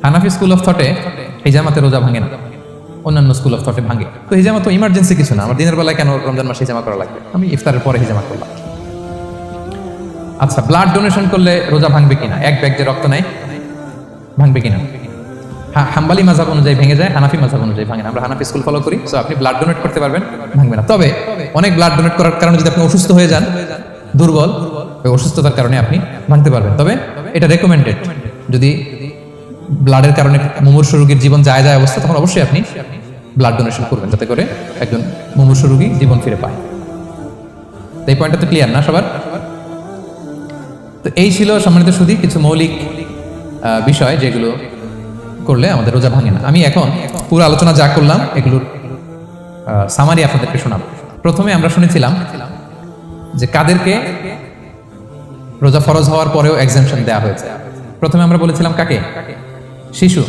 হানাফি স্কুল অফ থটে হিজামাতে রোজা ভাঙে না, অন্যান্য স্কুল অফ থটে ভাঙে। তো হিজামা তো ইমার্জেন্সি কিছু না, আমার দিনের বেলায় কেন রমজান মাসে হিজামা করা লাগবে, আমি ইফতারের পরে হিজামা করলাম। আচ্ছা, ব্লাড ডোনেশন করলে রোজা ভাঙবে কিনা? এক ব্যাগ যে রক্ত নেয় ভাঙবে কিনা? হাম্বালি মাযহাব অনুযায়ী ভেঙে যায়, হানাফি মাযহাব অনুযায়ী ভাঙে না। আমরা হানাফি স্কুল ফলো করি, সো আপনি ব্লাড ডোনেট করতে পারবেন, ভাঙবে না। তবে অনেক ব্লাড ডোনেট করার কারণে যদি আপনি অসুস্থ হয়ে যান, দুর্বল, ওই অসুস্থতার কারণে আপনি ভাঙতে পারবেন। তবে এটা রেকমেন্ডেড, যদি ব্লাডের কারণে মুমূর্ষু রোগীর জীবন যায় অবস্থা, তখন অবশ্যই আপনি ব্লাড ডোনেশন করবেন, যাতে করে একজন মুমূর্ষু রোগী জীবন ফিরে পায়। তো এই পয়েন্টটা তো ক্লিয়ার না সবার? তো এই ছিল সম্মানিত সুধী কিছু মৌলিক বিষয় যেগুলো করলে আমাদের রোজা ভাঙে না। আমি এখন পুরো আলোচনা যা করলাম এগুলোর সামারি আপনাদেরকে শোনাবো। প্রথমে আমরা শুনেছিলাম যে কাদেরকে রোজা ফরজ হওয়ার পরেও এক্সাম্পশন দেওয়া হয়েছে। প্রথমে আমরা বলেছিলাম কাকে? শিশু,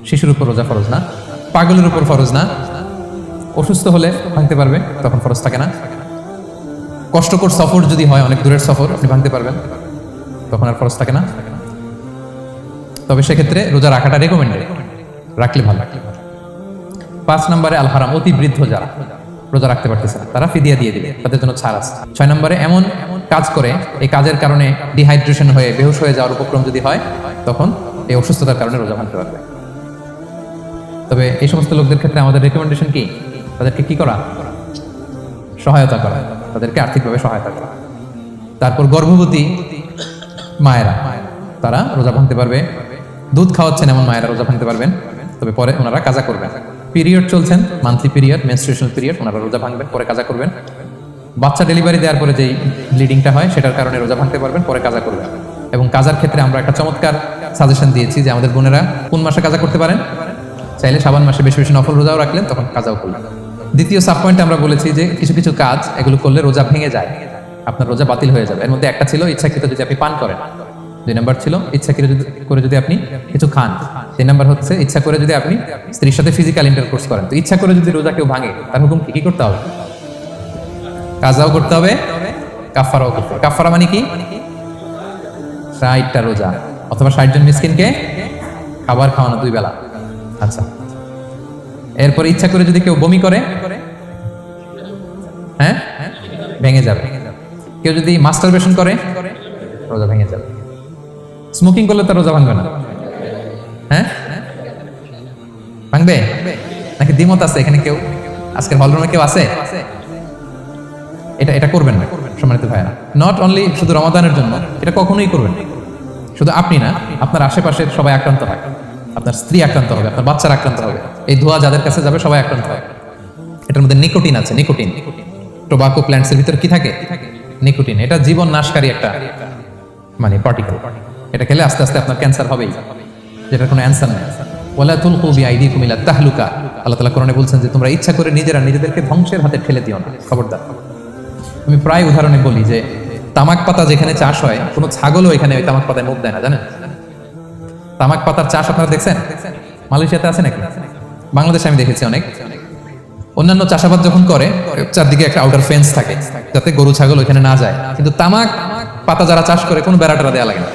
শিশুর উপর রোজা ফরজ না, পাগলের উপর ফরজ না, অসুস্থ হলে ভাঙতে পারবে, তখন ফরজ থাকে না। কষ্টকর সফর যদি হয়, অনেক দূরের সফর, আপনি ভাঙতে পারবেন, তখন আর ফরজ থাকে না। তবে সেক্ষেত্রে রোজা রাখাটা রেকমেন্ডেড, রাখলে ভালো। 5 নম্বরে আল হারাম, অতি বৃদ্ধ যারা রোজা রাখতে পারতেছে না তারা ফিদিয়া দিয়ে দিবে, তাদের জন্য ছাড় আছে। 6 নম্বরে এমন কাজ করে, এই কাজের কারণে ডিহাইড্রেশন হয়ে বেহুশ হয়ে যাওয়ার উপক্রম যদি হয়, তখন এই অসুস্থতার কারণে রোজা ভাঙতে পারবে। তবে এই সমস্ত লোকদের ক্ষেত্রে আমাদের রেকমেন্ডেশন কি? তাদেরকে কি করা? সহায়তা করা, তাদেরকে আর্থিকভাবে সহায়তা করা। তারপর গর্ভবতী মায়েরা, তারা রোজা ভাঙতে পারবে। দুধ খাওয়াচ্ছেন এমন মায়েরা রোজা ভাঙতে পারবেন, তবে পরে ওনারা কাজা করবেন। পিরিয়ড চলছেন, মান্থলি পিরিয়ড, মেনস্ট্রুয়েশনাল পিরিয়ড, ওনারা রোজা ভাঙবেন, পরে কাজা করবেন। বাচ্চা ডেলিভারি দেওয়ার পরে যেই ব্লিডিংটা হয় সেটার কারণে রোজা ভাঙতে পারবেন, পরে কাজা করবেন। এবং কাজার ক্ষেত্রে আমরা একটা চমৎকার সাজেশন দিয়েছি যে আমাদের বোনেরা কোন মাসে কাজা করতে পারেন? চাইলে শাবান মাসে বেশি বেশি নফল রোজাও রাখলেন, তখন কাজাও করলেন। দ্বিতীয় সাব পয়েন্টে আমরা বলেছি যে কিছু কিছু কাজ এগুলো করলে রোজা ভেঙে যায়, আপনার রোজা বাতিল হয়ে যাবে। এর মধ্যে একটা ছিল ইচ্ছাকৃত যদি আপনি পান করেন, 2 নম্বর ছিল ইচ্ছাকৃত করে যদি আপনি কিছু খান, 3 নম্বর হচ্ছে ইচ্ছা করে যদি আপনি স্ত্রীর সাথে ফিজিক্যাল ইন্টারকোর্স করেন। তো ইচ্ছা করে যদি রোজা কেউ ভাঙে, তার হুকুম কি করতে হবে? কাজাও করতে হবে, কাফারাও করতে হবে। কাফারা মানে কি? 60টা রোজা অথবা 60 জন মিসকিনকে খাবার খাওয়ানো 2 বেলা। আচ্ছা, এরপর ইচ্ছা করে যদি কেউ বমি করে, হ্যাঁ, ভেঙে যাবে। কেউ যদি মাস্টারবেশন করে, রোজা ভেঙে যাবে। স্মোকিং করলে তার রোজা ভাঙবে না, হ্যাঁ? ভাঙবে নাকি দ্বিমত আছে এখানে? কেউ আজকের হলরুমে কেউ আছে? এটা করবেন না সম্মানিত ভাইরা। নট অনলি শুধু রমাদানের জন্য, এটা কখনোই করবেন না। শুধু আপনি না, আপনার আশেপাশের সবাই আক্রান্ত হয়, আপনার স্ত্রী আক্রান্ত হবে, আপনার বাচ্চারা আক্রান্ত হবে, এই ধোঁয়া যাদের কাছে যাবে সবাই আক্রান্ত হবে। এটার মধ্যে নিকোটিন আছে, নিকোটিন। টোবাকো প্ল্যান্টসের ভিতর কি থাকে? নিকোটিন। এটা জীবন নাশকারী একটা মানে পার্টিকেল। এটা খেলে আস্তে আস্তে আপনার ক্যান্সার হবেই, যেটার কোনো অ্যান্সার নেই। ওয়ালা তুলকু বিআইদিকুম ইলা তাহলুকা, আল্লাহ তাআলা কোরআনে বলছেন যে তোমরা ইচ্ছা করে নিজেরা নিজেদেরকে ধ্বংসের হাতে ঠেলে দিও না, খবরদার। আমি প্রায় উদাহরণে বলি যে তামাক পাতা যেখানে চাষ হয়, কোনো ছাগলও এখানে ওই তামাক পাতায় মুখ দেয় না, জানেন? তামাক পাতার চাষ আপনারা দেখছেন? মালয়েশিয়াতে আছে নাকি? বাংলাদেশে আমি দেখেছি অনেক। অন্যান্য চাষাবাদ যখন করে, চারদিকে একটা আউটার ফেন্স থাকে যাতে গরু ছাগল ওইখানে না যায়। কিন্তু তামাক পাতা যারা চাষ করে, কোনো বেড়া টেরা দেওয়া লাগে না।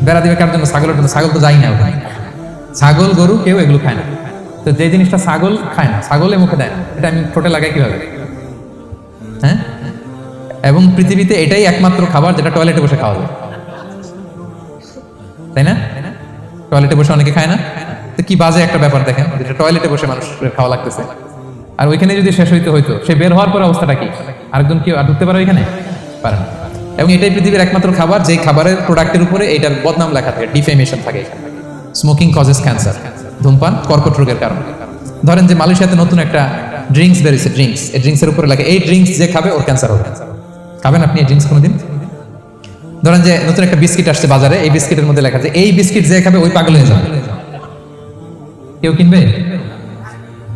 বেড়া দিবে কার জন্য? ছাগলের জন্য। ছাগল তো যাই না ওখানে, ছাগল গরু কেউ এগুলো খায় না। তো যে জিনিসটা ছাগল খায় না, ছাগলে মুখে দেয় না, এটা আমি ঠোঁটে লাগাই কিভাবে? হ্যাঁ? এবং পৃথিবীতে এটাই একমাত্র খাবার যেটা টয়লেটে বসে খাওয়া যায়, তাই না? টয়লেটে বসে অনেকে খায় না? তো কি বাজে একটা ব্যাপার দেখেন, যেটা টয়লেটে বসে মানুষের খাওয়া লাগতেছে, আর ওইখানে যদি শেষ হইতো, সে বের হওয়ার পরে অবস্থাটা কি? আরেকজন কি আর ঢুকতে পারে ওইখানে? পারে না। এবং এটাই পৃথিবীর একমাত্র খাবার যেই খাবারের প্রোডাক্টের উপরে এইটার বদনাম লেখা থাকে, ডিফেমেশন থাকে। স্মোকিং কজেস ক্যান্সার, ধূমপান কর্কট রোগের কারণ। ধরেন যে মালয়েশিয়াতে নতুন একটা ড্রিঙ্কস বেরিয়েছে, ড্রিঙ্কস, এই ড্রিঙ্কসের উপরে লাগে এই ড্রিঙ্কস যে খাবে ওর ক্যান্সার হবে। খাবেন আপনি এই ড্রিঙ্কস কোনোদিন? ধরেন যে নতুন একটা বিস্কিট আসছে বাজারে, এই বিস্কিটের মধ্যে লেখা আছে এই বিস্কিট যে খাবে ওই পাগল হয়ে যাবে। কেউ কিনবে?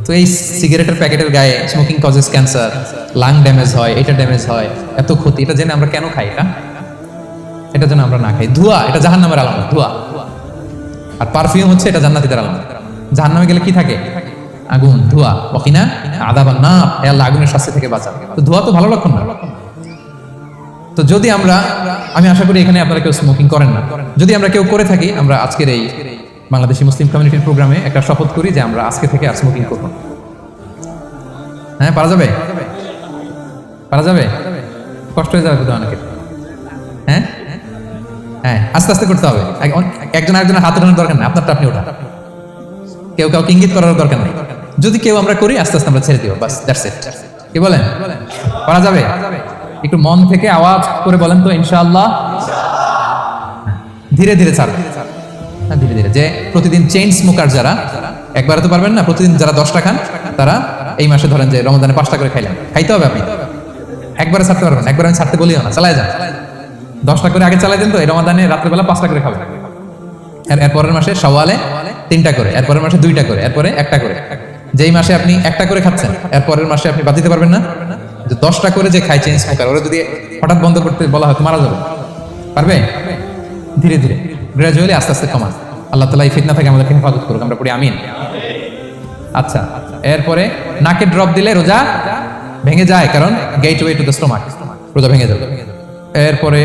তো এই সিগারেটের প্যাকেটের গায়ে smoking causes cancer, lung damage হয়, এটা ড্যামেজ হয়, এত ক্ষতি, এটা জেনে আমরা কেন খাই? এটা যেন আমরা না খাই। ধোঁয়া, এটা জাহান্নামের আলামত, ধোঁয়া। আর পারফিউম হচ্ছে এটা জান্নাতীদের আলামত। জাহান্নামে গেলে কি থাকে? আগুন, ধোঁয়া, ওয়াকিনা আযাবান নার, হে আল্লাহ আগুনের শাস্তি থেকে বাঁচান। তো ধোঁয়া তো ভালো লক্ষণ না। তো যদি আমি আশা করি এখানে আপনারা কেউ স্মোকিং করেন না। যদি আমরা কেউ করে থাকি, আমরা আজকের এই বাংলাদেশি মুসলিম কমিউনিটির প্রোগ্রামে একটা শপথ করি যে আমরা আজকে থেকে আর স্মোকিং করব। হ্যাঁ, পারা যাবে? পারা যাবে? কষ্ট হয়ে যাবে কিন্তু অনেকের। হ্যাঁ হ্যাঁ, আস্তে আস্তে করতে হবে। একজন আরেকজনের হাত ওঠানোর দরকার নেই, আপনারটা আপনি ওঠান। কেউ কাউকে ইঙ্গিত করার দরকার নেই। যদি কেউ আমরা করি, আস্তে আস্তে আমরা ছেড়ে দিব, বাস, দ্যাটস ইট। কি বলেন? পারা যাবে? একটু মন থেকে আওয়াজ করে বলেন তো, ইনশাআল্লাহ। ধীরে ধীরে ছাড়বে, হ্যাঁ ধীরে ধীরে। যে প্রতিদিন চেইন স্মোকার যারা, একবারে তো পারবেন না, প্রতিদিন যারা 10টা খান, তারা এই মাসে ধরেন যে রমজানে 5টা করে খাইলেন, খাইতে হবে আপনি। একবারে ছাড়তে পারবেন, একবারে আমি ছাড়তে বলিও না, চালাই যান। 10টা করে আগে চালাই দেন, তো এই রমাদানে রাত্রেবেলা 5টা করে খাবেন। এরপরের মাসে শাওয়ালে 3টা করে, এরপরের মাসে 2টা করে, এরপরে 1টা করে। যেই মাসে আপনি 1টা করে খাচ্ছেন, এরপরের মাসে আপনি বাদ দিতে পারবেন না। যে 10টা করে যে খায় চেইন স্মোকার, ওরা যদি হঠাৎ বন্ধ করতে বলা হয়, তো মারা যাবে। পারবে? ধীরে ধীরে, গ্রাজুয়ালি, আস্তে আস্তে কমান। আল্লাহ তাআলা এই ফিতনা থেকে আমাদেরকে হেফাজত করুক, আমরা পড়ি আমিন। আচ্ছা, এরপরে নাকে ড্রপ দিলে রোজা ভেঙে যায়, কারণ গেটওয়ে টু দ্য স্টোমাক, রোজা ভেঙে যাবে। এরপরে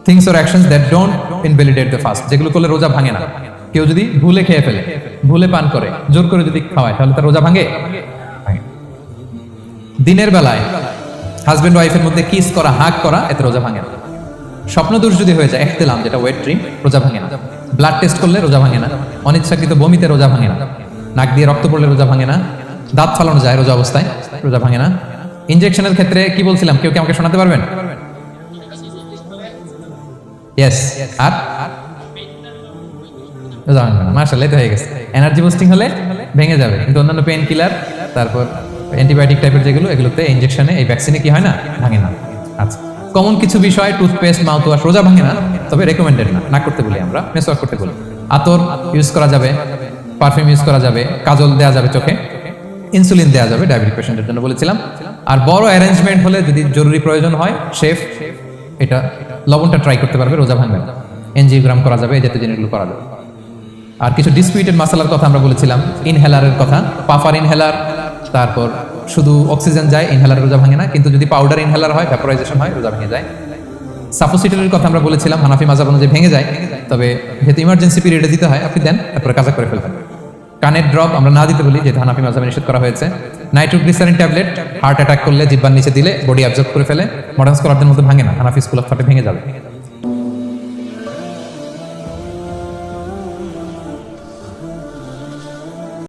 things or actions that don't invalidate the fast, যেগুলো করলে রোজা ভাঙে না। কেউ যদি ভুলে খেয়ে ফেলে, ভুলে পান করে, জোর করে যদি খাওয়ায়, তাহলে তার রোজা ভাঙে? দিনের বেলায় হাজবেন্ড ওয়াইফের মধ্যে কিস করা, হাগ করা, এতে রোজা ভাঙে না। স্বপ্নদোষ যদি হয়ে যায়, ইহতিলাম, যেটা ওয়েট ড্রিম, রোজা ভাঙে না। ব্লাড টেস্ট করলে রোজা ভাঙে না। অনিচ্ছাকৃত বমিতে রোজা ভাঙে না। নাক দিয়ে রক্ত পড়লে রোজা ভাঙে না। দাঁত ফালানো যায় রোজা অবস্থায়, রোজা ভাঙে না। ইনজেকশনের ক্ষেত্রে কি বলছিলাম, কেউ কি আমাকে শোনাতে পারবেন? ইয়েস। আর রোজা ভাঙবে না, মাশাআল্লাহ, তো হয়ে গেছে। এনার্জি বুস্টিং হলে ভেঙে যাবে, কিন্তু অন্যান্য পেন কিলার, তারপর অ্যান্টিবায়োটিক টাইপের যেগুলো, এগুলোতে ইনজেকশনে, এই ভ্যাকসিনে কি হয় না, ভাঙে না। আচ্ছা, কমন কিছু বিষয়, টুথপেস্ট, মাউথ ওয়াশ, রোজা ভাঙে না, তবে রেকমেন্ডেড না, না করতে বলি আমরা, মেসওয়াক করতে বলি। আতর ইউজ করা যাবে, পারফিউম ইউজ করা যাবে, কাজল দেওয়া যাবে চোখে, ইনসুলিন দেওয়া যাবে ডায়াবেটিক পেশেন্টের জন্য বলেছিলাম। আর বড় অ্যারেঞ্জমেন্ট হলে, যদি জরুরি প্রয়োজন হয়, শেফ এটা লবণটা ট্রাই করতে পারবে, রোজা ভাঙবে না। এনজিওগ্রাম করা যাবে, এই জাতীয় জিনিসগুলো করা যাবে। আর কিছু ডিসপিউটেড মাসালার কথা আমরা বলেছিলাম, ইনহেলারের কথা, পাফার ইনহেলার, তারপর শুধু অক্সিজেন যায়, ইনহেলার রোজা ভাঙে না, কিন্তু যদি পাউডার ইনহেলার হয়, ভ্যাপোরাইজেশন হয়, রোজা ভেঙে যায়। সাপোসিটরির কথা আমরা বলেছিলাম, হানাফি মাযহাব অনুযায়ী ভেঙে যায়, তবে যেহেতু ইমার্জেন্সি পিরিয়ডে দিতে হয়, আপনি দেন, তারপরে কাজা করে ফেলবেন। কানের ড্রপ আমরা না দিতে বলি, যেহেতু হানাফি মাযহাবে নিষেধ করা হয়েছে। নাইট্রোগ্লিসারিন ট্যাবলেট হার্ট অ্যাটাক করলে জিহ্বার নিচে দিলে বডি অ্যাবজর্ব করে ফেলে, মডার্ন স্কলারদের মধ্যে ভাঙে না, হানাফি স্কুল অফ থটে ভেঙে যাবে।